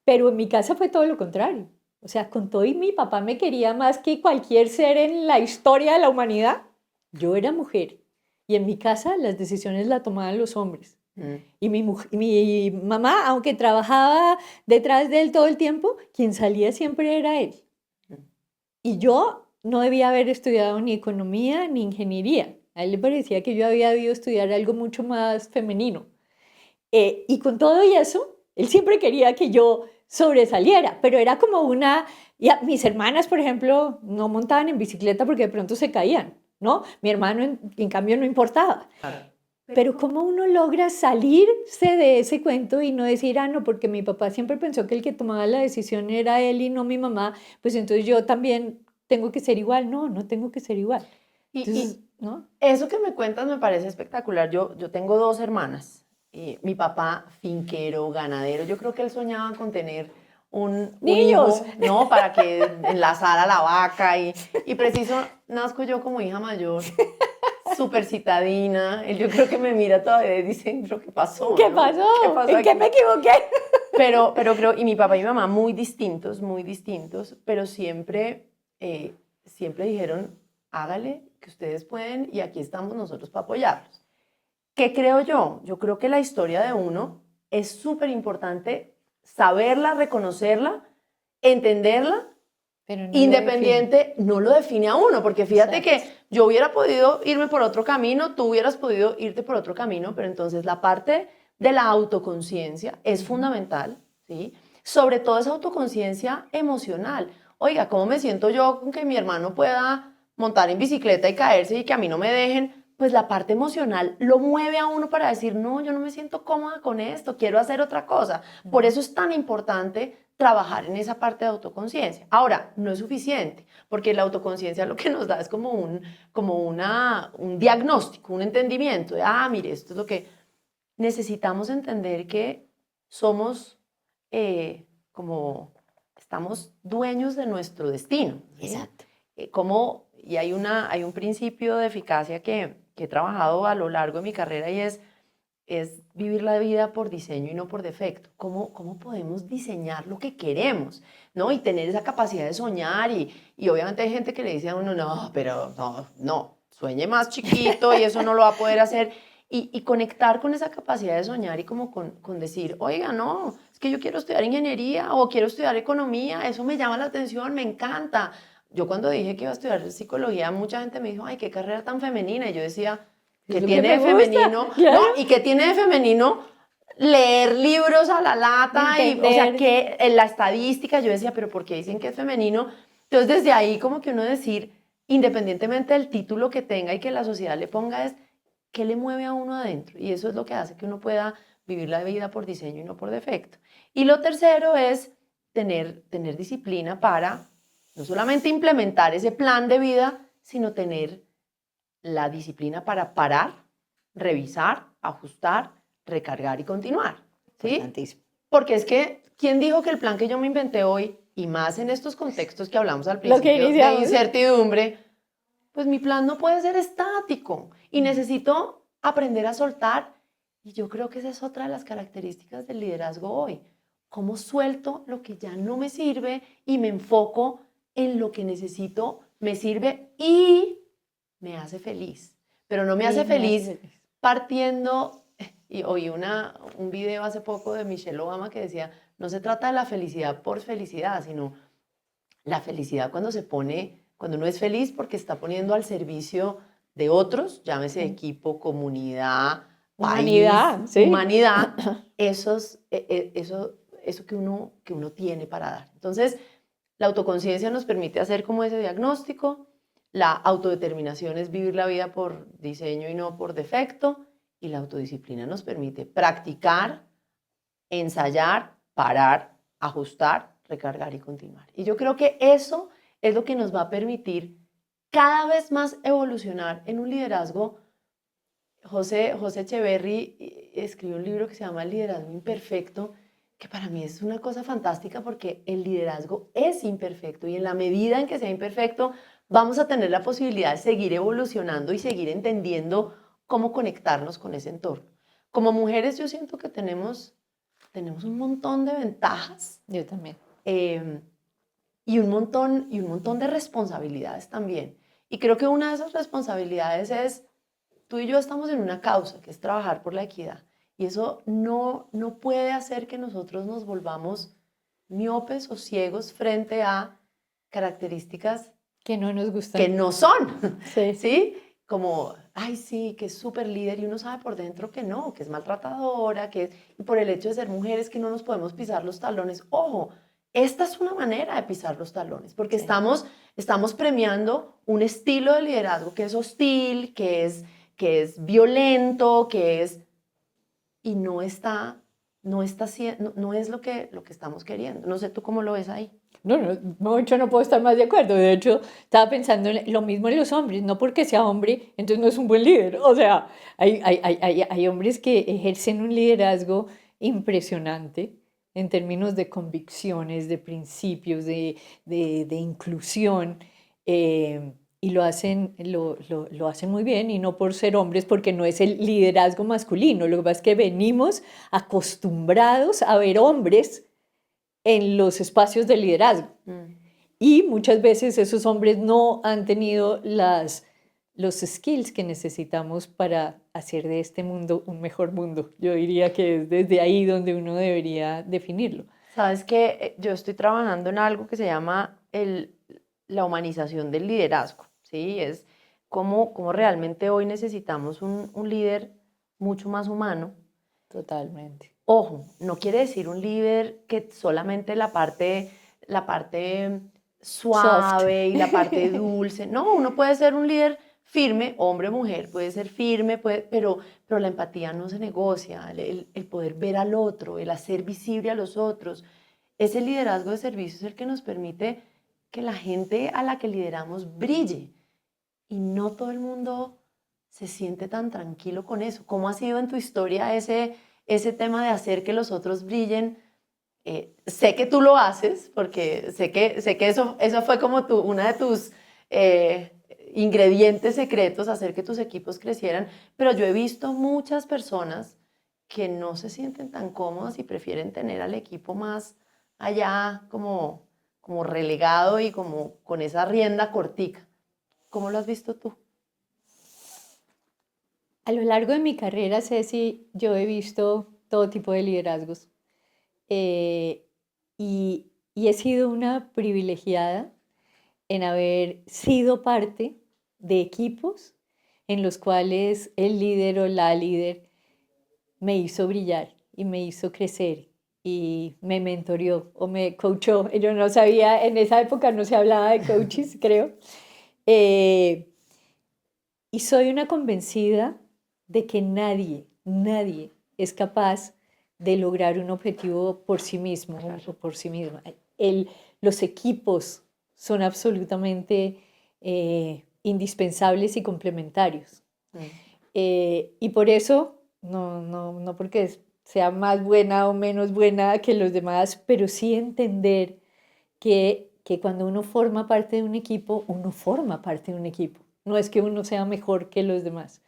pero en mi casa fue todo lo contrario. O sea, con todo y mi papá me quería más que cualquier ser en la historia de la humanidad. Yo era mujer y en mi casa las decisiones las tomaban los hombres. Y mi mamá, aunque trabajaba detrás de él todo el tiempo, quien salía siempre era él. Y yo no debía haber estudiado ni economía ni ingeniería. A él le parecía que yo había debido estudiar algo mucho más femenino. Y con todo y eso, él siempre quería que yo sobresaliera, pero era como una... mis hermanas, por ejemplo, no montaban en bicicleta porque de pronto se caían, ¿no? Mi hermano, en cambio, no importaba. Claro. Pero ¿cómo uno logra salirse de ese cuento y no decir, no, porque mi papá siempre pensó que el que tomaba la decisión era él y no mi mamá, pues entonces yo también tengo que ser igual? No tengo que ser igual. Entonces, ¿no? Eso que me cuentas me parece espectacular. Yo tengo 2 hermanas. Y mi papá, finquero, ganadero, yo creo que él soñaba con tener un ¡Niños! hijo, ¿no? Para que enlazara la vaca. Y preciso, nazco yo como hija mayor. Súper citadina. Él yo creo que me mira todavía y dice, ¿pero qué pasó? ¿Qué ¿no? pasó? ¿Qué pasó ¿En aquí? qué me equivoqué? Pero creo, y mi papá y mi mamá muy distintos, pero siempre dijeron, hágale, que ustedes pueden y aquí estamos nosotros para apoyarlos. ¿Qué creo yo? Yo creo que la historia de uno es súper importante saberla, reconocerla, entenderla. Pero no Independiente no lo define a uno, porque fíjate Exacto. que yo hubiera podido irme por otro camino, tú hubieras podido irte por otro camino, pero entonces la parte de la autoconciencia es fundamental, ¿sí? Sobre todo esa autoconciencia emocional. Oiga, ¿cómo me siento yo con que mi hermano pueda montar en bicicleta y caerse y que a mí no me dejen? Pues la parte emocional lo mueve a uno para decir, no, yo no me siento cómoda con esto, quiero hacer otra cosa. Por eso es tan importante trabajar en esa parte de autoconciencia. Ahora, no es suficiente, porque la autoconciencia lo que nos da es como un diagnóstico, un entendimiento de, mire, esto es lo que necesitamos entender, que somos estamos dueños de nuestro destino. ¿Sí? Exacto. Y hay un principio de eficacia que he trabajado a lo largo de mi carrera y es vivir la vida por diseño y no por defecto. ¿Cómo podemos diseñar lo que queremos? ¿No? Y tener esa capacidad de soñar y obviamente hay gente que le dice a uno, no, pero no, sueñe más chiquito y eso no lo va a poder hacer. Y conectar con esa capacidad de soñar y como con decir, oiga, no, es que yo quiero estudiar ingeniería o quiero estudiar economía, eso me llama la atención, me encanta. Yo cuando dije que iba a estudiar psicología, mucha gente me dijo, ay, qué carrera tan femenina. Y yo decía, ¿qué tiene de femenino? Claro. No, ¿y qué tiene de femenino? Leer libros a la lata, o sea, que en la estadística yo decía, pero ¿por qué dicen que es femenino? Entonces desde ahí como que uno decir, independientemente del título que tenga y que la sociedad le ponga, es qué le mueve a uno adentro, y eso es lo que hace que uno pueda vivir la vida por diseño y no por defecto. Y lo tercero es tener disciplina para no solamente implementar ese plan de vida, sino tener la disciplina para parar, revisar, ajustar, recargar y continuar. ¿Sí? Porque es que, ¿quién dijo que el plan que yo me inventé hoy, y más en estos contextos que hablamos al principio de incertidumbre, pues mi plan no puede ser estático y necesito aprender a soltar? Y yo creo que esa es otra de las características del liderazgo hoy. Cómo suelto lo que ya no me sirve y me enfoco en lo que necesito, me sirve y me hace feliz. Pero no me hace feliz partiendo, y oí un video hace poco de Michelle Obama que decía, no se trata de la felicidad por felicidad, sino la felicidad cuando uno es feliz porque está poniendo al servicio de otros, llámese equipo, comunidad, humanidad, país, ¿sí? humanidad, eso eso que uno tiene para dar. Entonces, la autoconciencia nos permite hacer como ese diagnóstico, la autodeterminación es vivir la vida por diseño y no por defecto, y la autodisciplina nos permite practicar, ensayar, parar, ajustar, recargar y continuar. Y yo creo que eso es lo que nos va a permitir cada vez más evolucionar en un liderazgo. José Echeverry escribió un libro que se llama El liderazgo imperfecto, que para mí es una cosa fantástica porque el liderazgo es imperfecto y en la medida en que sea imperfecto vamos a tener la posibilidad de seguir evolucionando y seguir entendiendo cómo conectarnos con ese entorno. Como mujeres yo siento que tenemos un montón de ventajas. Yo también. Y un montón de responsabilidades también. Y creo que una de esas responsabilidades es, tú y yo estamos en una causa, que es trabajar por la equidad. Y eso no puede hacer que nosotros nos volvamos miopes o ciegos frente a características que no nos gustan. Que no son. Sí. ¿Sí? Como, ay, sí, que es súper líder y uno sabe por dentro que no, que es maltratadora, y por el hecho de ser mujeres que no nos podemos pisar los talones. Ojo, esta es una manera de pisar los talones, porque Sí. estamos premiando un estilo de liderazgo que es hostil, que es violento, y no es lo que estamos queriendo. No sé tú cómo lo ves ahí. No, mucho no puedo estar más de acuerdo. De hecho, estaba pensando en lo mismo en los hombres. No porque sea hombre, entonces no es un buen líder. O sea, hay hombres que ejercen un liderazgo impresionante en términos de convicciones, de principios, de inclusión, y lo hacen muy bien, y no por ser hombres, porque no es el liderazgo masculino. Lo que pasa es que venimos acostumbrados a ver hombres en los espacios de liderazgo. Y muchas veces esos hombres no han tenido los skills que necesitamos para hacer de este mundo un mejor mundo. Yo diría que es desde ahí donde uno debería definirlo. Sabes que yo estoy trabajando en algo que se llama la humanización del liderazgo, ¿sí? Es cómo realmente hoy necesitamos un líder mucho más humano. Totalmente. Ojo, no quiere decir un líder que solamente la parte suave y la parte dulce. No, uno puede ser un líder firme, hombre o mujer, puede ser firme, pero la empatía no se negocia, el poder ver al otro, el hacer visible a los otros. Ese liderazgo de servicio es el que nos permite que la gente a la que lideramos brille. Y no todo el mundo se siente tan tranquilo con eso. ¿Cómo ha sido en tu historia ese tema de hacer que los otros brillen? Sé que tú lo haces, porque sé que eso fue como una de tus ingredientes secretos, hacer que tus equipos crecieran, pero yo he visto muchas personas que no se sienten tan cómodas y prefieren tener al equipo más allá como relegado y como con esa rienda cortica. ¿Cómo lo has visto tú? A lo largo de mi carrera, Ceci, yo he visto todo tipo de liderazgos. Y he sido una privilegiada en haber sido parte de equipos en los cuales el líder o la líder me hizo brillar y me hizo crecer y me mentoreó o me coachó. Yo no sabía, en esa época no se hablaba de coaches, creo. Y soy una convencida de que nadie es capaz de lograr un objetivo por sí mismo o por sí misma. Los equipos son absolutamente indispensables y complementarios. Y por eso, no porque sea más buena o menos buena que los demás, pero sí entender que cuando uno forma parte de un equipo, uno forma parte de un equipo. No es que uno sea mejor que los demás.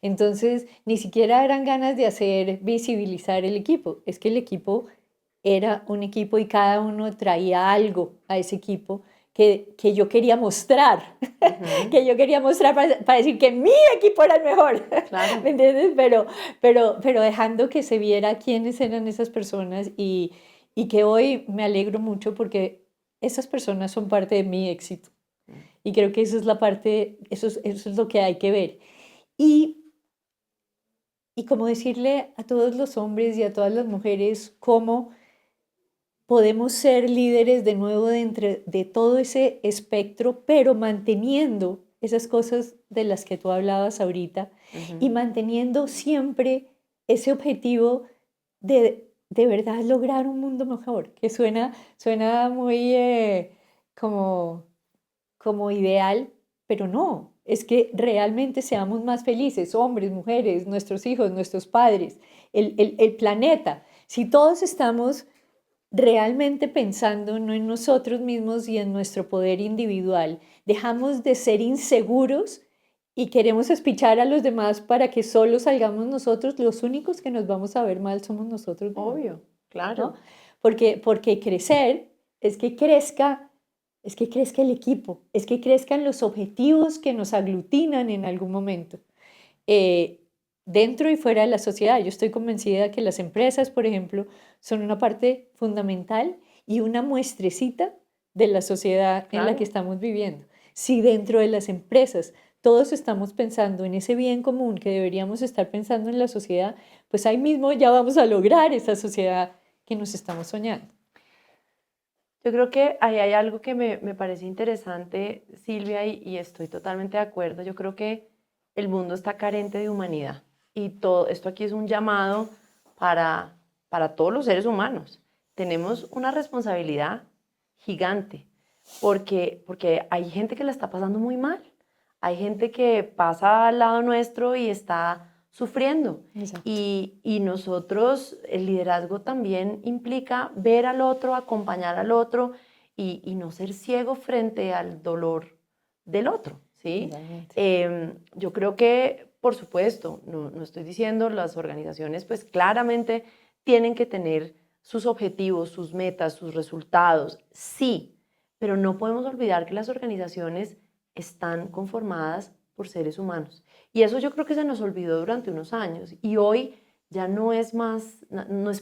Entonces, ni siquiera eran ganas de hacer visibilizar el equipo. Es que el equipo era un equipo y cada uno traía algo a ese equipo que yo quería mostrar. Que yo quería mostrar para decir que mi equipo era el mejor. Claro. ¿Me entiendes? Pero dejando que se viera quiénes eran esas personas y que hoy me alegro mucho porque esas personas son parte de mi éxito. Y creo que eso es la parte, eso es lo que hay que ver. Y como decirle a todos los hombres y a todas las mujeres cómo podemos ser líderes de nuevo de todo ese espectro, pero manteniendo esas cosas de las que tú hablabas ahorita y manteniendo siempre ese objetivo de verdad lograr un mundo mejor, que suena muy como ideal, pero no, es que realmente seamos más felices, hombres, mujeres, nuestros hijos, nuestros padres, el planeta. Si todos estamos realmente pensando no en nosotros mismos y en nuestro poder individual, dejamos de ser inseguros y queremos espichar a los demás para que solo salgamos nosotros, los únicos que nos vamos a ver mal somos nosotros mismos. Obvio, claro. ¿No? Porque crecer es que crezca el equipo, es que crezcan los objetivos que nos aglutinan en algún momento, dentro y fuera de la sociedad. Yo estoy convencida que las empresas, por ejemplo, son una parte fundamental y una muestrecita de la sociedad en la que estamos viviendo. Si dentro de las empresas todos estamos pensando en ese bien común que deberíamos estar pensando en la sociedad, pues ahí mismo ya vamos a lograr esa sociedad que nos estamos soñando. Yo creo que ahí hay algo que me parece interesante, Silvia, y estoy totalmente de acuerdo. Yo creo que el mundo está carente de humanidad y todo esto aquí es un llamado para todos los seres humanos. Tenemos una responsabilidad gigante porque hay gente que la está pasando muy mal. Hay gente que pasa al lado nuestro y está sufriendo. Y nosotros, el liderazgo también implica ver al otro, acompañar al otro y no ser ciego frente al dolor del otro, ¿sí? Yo creo que, por supuesto, no estoy diciendo, las organizaciones pues claramente tienen que tener sus objetivos, sus metas, sus resultados, sí, pero no podemos olvidar que las organizaciones están conformadas por seres humanos. Y eso yo creo que se nos olvidó durante unos años y hoy ya no es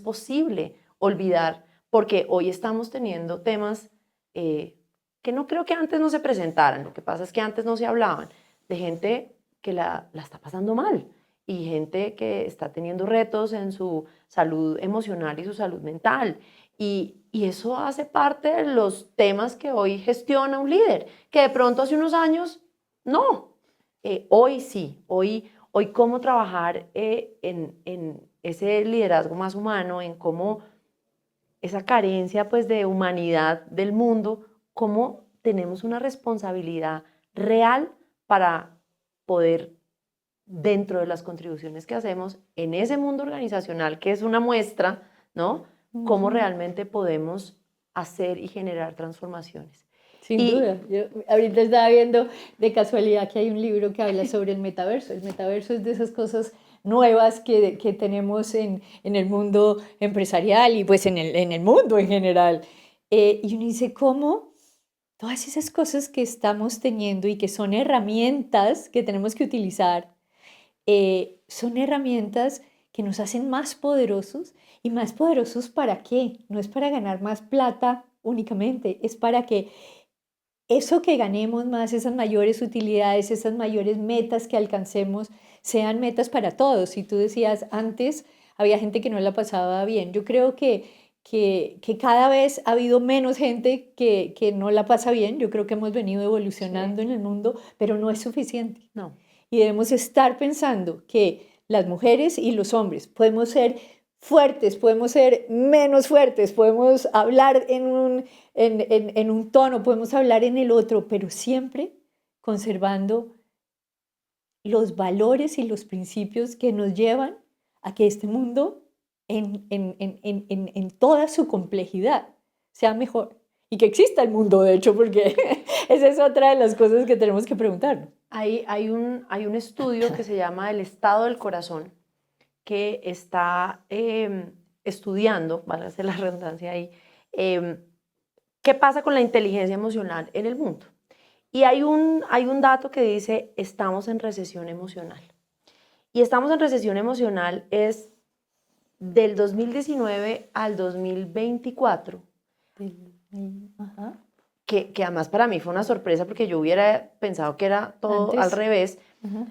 posible olvidar, porque hoy estamos teniendo temas que no creo que antes no se presentaran. Lo que pasa es que antes no se hablaban de gente que la está pasando mal y gente que está teniendo retos en su salud emocional y su salud mental. Y eso hace parte de los temas que hoy gestiona un líder, que de pronto hace unos años no. Hoy sí, hoy cómo trabajar en ese liderazgo más humano, en cómo esa carencia pues de humanidad del mundo, cómo tenemos una responsabilidad real para poder, dentro de las contribuciones que hacemos en ese mundo organizacional, que es una muestra, ¿no? Cómo realmente podemos hacer y generar transformaciones. Sin duda. Yo ahorita estaba viendo de casualidad que hay un libro que habla sobre el metaverso. El metaverso es de esas cosas nuevas que tenemos en el mundo empresarial y pues en el mundo en general. Y uno dice, ¿cómo todas esas cosas que estamos teniendo y que son herramientas que tenemos que utilizar, son herramientas que nos hacen más poderosos? ¿Y más poderosos para qué? No es para ganar más plata únicamente, es para que eso que ganemos más, esas mayores utilidades, esas mayores metas que alcancemos, sean metas para todos. Y tú decías, antes había gente que no la pasaba bien. Yo creo que cada vez ha habido menos gente que no la pasa bien. Yo creo que hemos venido evolucionando en el mundo, pero no es suficiente. No. Y debemos estar pensando que las mujeres y los hombres podemos ser fuertes, podemos ser menos fuertes, podemos hablar en un tono, podemos hablar en el otro, pero siempre conservando los valores y los principios que nos llevan a que este mundo en toda su complejidad sea mejor y que exista el mundo, de hecho, porque esa es otra de las cosas que tenemos que preguntarnos. Hay un estudio que se llama El estado del corazón, que está estudiando, vale hacer la redundancia ahí, qué pasa con la inteligencia emocional en el mundo. Y hay un dato que dice, estamos en recesión emocional. Y estamos en recesión emocional es del 2019 al 2024. Ajá. Que además para mí fue una sorpresa porque yo hubiera pensado que era todo Antes. al revés. Ajá.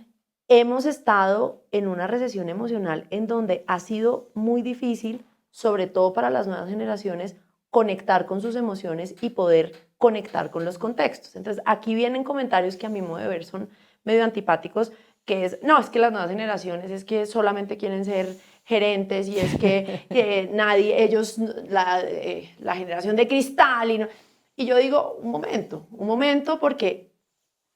Hemos estado en una recesión emocional en donde ha sido muy difícil, sobre todo para las nuevas generaciones, conectar con sus emociones y poder conectar con los contextos. Entonces, aquí vienen comentarios que a mi modo de ver son medio antipáticos, que es, no, es que las nuevas generaciones es que solamente quieren ser gerentes y es que nadie, ellos, la generación de cristal. Y yo digo, un momento, porque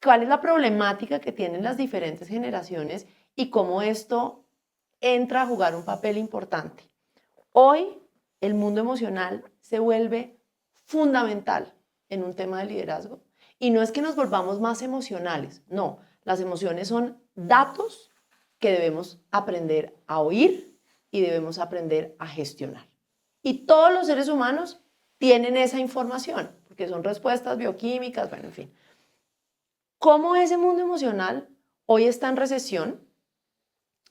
¿cuál es la problemática que tienen las diferentes generaciones y cómo esto entra a jugar un papel importante? Hoy el mundo emocional se vuelve fundamental en un tema de liderazgo y no es que nos volvamos más emocionales, no, las emociones son datos que debemos aprender a oír y debemos aprender a gestionar. Y todos los seres humanos tienen esa información, porque son respuestas bioquímicas, bueno, en fin. ¿Cómo ese mundo emocional hoy está en recesión?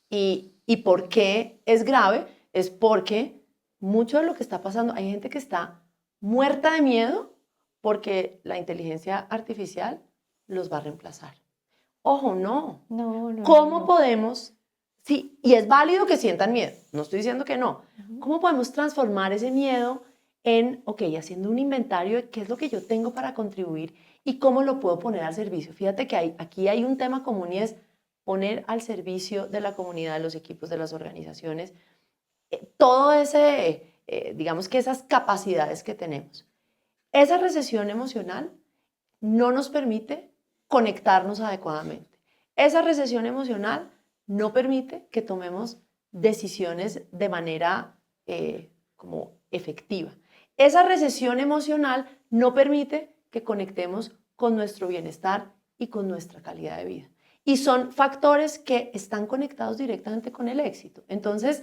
¿Y por qué es grave? Es porque mucho de lo que está pasando, hay gente que está muerta de miedo porque la inteligencia artificial los va a reemplazar. Ojo, no. ¿Cómo podemos? Sí, y es válido que sientan miedo, no estoy diciendo que no. ¿Cómo podemos transformar ese miedo en, ok, haciendo un inventario de qué es lo que yo tengo para contribuir y cómo lo puedo poner al servicio? Fíjate que aquí hay un tema común y es poner al servicio de la comunidad, de los equipos, de las organizaciones, todo ese, digamos que esas capacidades que tenemos. Esa recesión emocional no nos permite conectarnos adecuadamente. Esa recesión emocional no permite que tomemos decisiones de manera como efectiva. Esa recesión emocional no permite que conectemos con nuestro bienestar y con nuestra calidad de vida. Y son factores que están conectados directamente con el éxito. Entonces,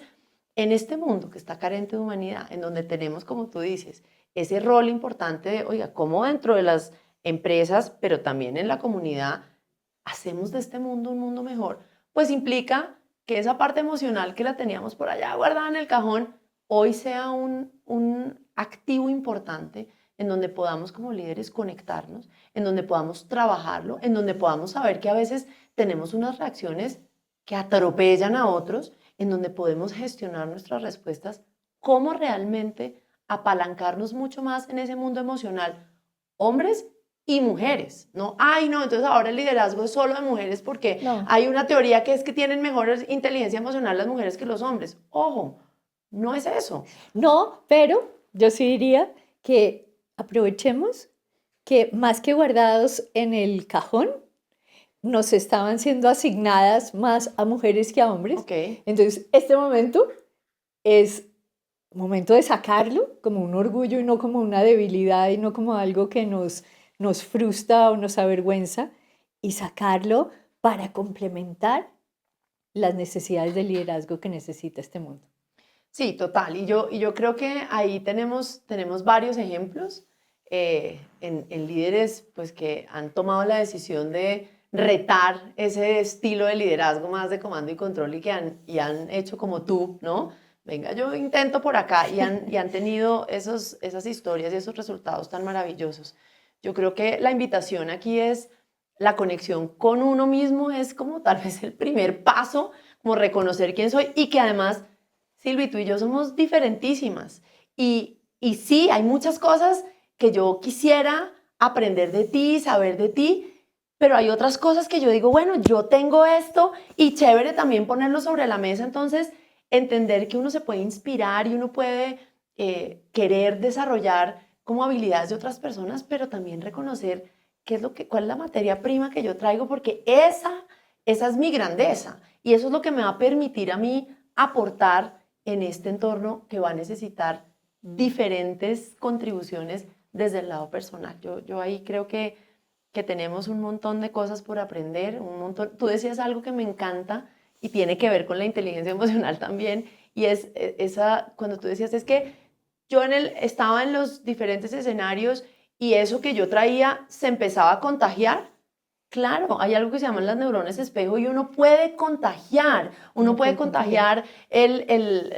en este mundo que está carente de humanidad, en donde tenemos, como tú dices, ese rol importante de, oiga, cómo dentro de las empresas, pero también en la comunidad, hacemos de este mundo un mundo mejor, pues implica que esa parte emocional que la teníamos por allá guardada en el cajón, hoy sea un activo importante en donde podamos como líderes conectarnos, en donde podamos trabajarlo, en donde podamos saber que a veces tenemos unas reacciones que atropellan a otros, en donde podemos gestionar nuestras respuestas, cómo realmente apalancarnos mucho más en ese mundo emocional, hombres y mujeres, ¿no? Ay, no, entonces ahora el liderazgo es solo de mujeres porque No. hay una teoría que es que tienen mejor inteligencia emocional las mujeres que los hombres. Ojo, no es eso. No, pero yo sí diría que aprovechemos que más que guardados en el cajón, nos estaban siendo asignadas más a mujeres que a hombres. Okay. Entonces, este momento es momento de sacarlo como un orgullo y no como una debilidad y no como algo que nos frustra o nos avergüenza, y sacarlo para complementar las necesidades de liderazgo que necesita este mundo. Sí, total. Y yo creo que ahí tenemos varios ejemplos en líderes pues, que han tomado la decisión de retar ese estilo de liderazgo más de comando y control y han hecho como tú, ¿no? Venga, yo intento por acá y han tenido esas historias y esos resultados tan maravillosos. Yo creo que la invitación aquí es la conexión con uno mismo, es como tal vez el primer paso, como reconocer quién soy y que además, Silvi, tú y yo somos diferentísimas. Y sí, hay muchas cosas que yo quisiera aprender de ti, saber de ti, pero hay otras cosas que yo digo, bueno, yo tengo esto y chévere también ponerlo sobre la mesa. Entonces, entender que uno se puede inspirar y uno puede querer desarrollar como habilidades de otras personas, pero también reconocer cuál es la materia prima que yo traigo, porque esa es mi grandeza y eso es lo que me va a permitir a mí aportar en este entorno que va a necesitar diferentes contribuciones desde el lado personal. Yo ahí creo que tenemos un montón de cosas por aprender, un montón. Tú decías algo que me encanta y tiene que ver con la inteligencia emocional también, y es cuando tú decías, es que yo estaba en los diferentes escenarios y eso que yo traía se empezaba a contagiar. Claro, hay algo que se llaman las neuronas espejo y uno puede contagiar,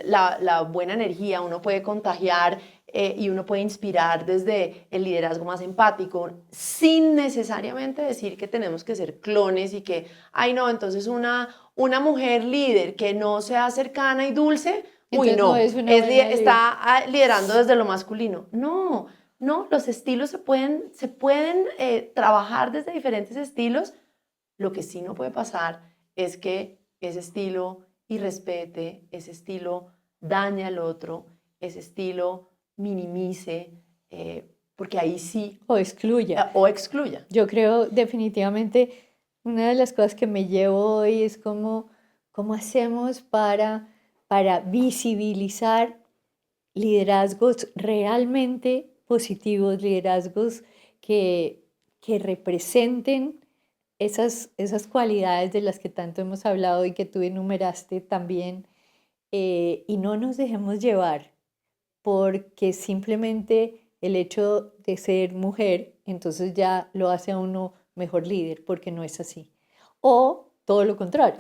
la buena energía, uno puede contagiar y uno puede inspirar desde el liderazgo más empático, sin necesariamente decir que tenemos que ser clones y que, ay no, entonces una mujer líder que no sea cercana y dulce, Entonces no, es una buena líder. está liderando desde lo masculino. No, los estilos se pueden trabajar desde diferentes estilos. Lo que sí no puede pasar es que ese estilo irrespete, ese estilo dañe al otro, ese estilo minimice, porque ahí sí... O excluya. O excluya. Yo creo definitivamente una de las cosas que me llevo hoy es cómo hacemos para visibilizar liderazgos realmente positivos, liderazgos que representen esas cualidades de las que tanto hemos hablado y que tú enumeraste también, y no nos dejemos llevar porque simplemente el hecho de ser mujer, entonces ya lo hace a uno mejor líder, porque no es así. O todo lo contrario,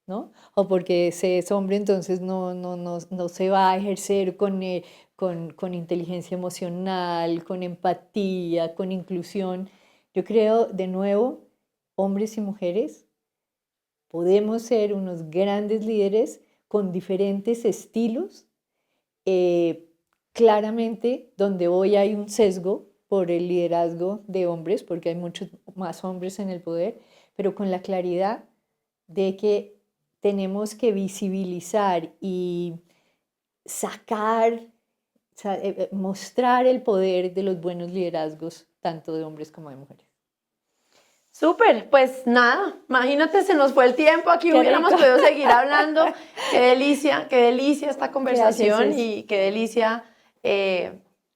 ¿no? O porque se es hombre, entonces no se va a ejercer con inteligencia emocional, con empatía, con inclusión. Yo creo, de nuevo, hombres y mujeres podemos ser unos grandes líderes con diferentes estilos. Claramente, donde hoy hay un sesgo por el liderazgo de hombres, porque hay muchos más hombres en el poder, pero con la claridad de que tenemos que visibilizar y sacar, mostrar el poder de los buenos liderazgos, tanto de hombres como de mujeres. Súper, pues nada, imagínate, se nos fue el tiempo, aquí hubiéramos podido seguir hablando. Qué delicia esta conversación. Gracias. Y qué delicia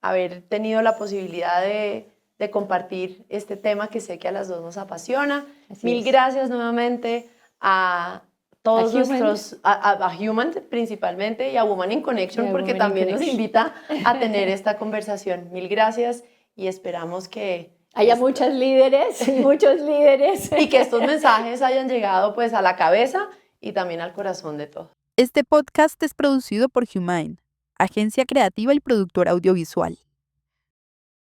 haber tenido la posibilidad de compartir este tema que sé que a las dos nos apasiona. Mil gracias nuevamente a todos nuestros, a Human principalmente, y a Woman in Connection, porque también nos invita a tener esta conversación. Mil gracias y esperamos que haya muchos líderes. Y que estos mensajes hayan llegado pues a la cabeza y también al corazón de todos. Este podcast es producido por Humane, agencia creativa y productora audiovisual.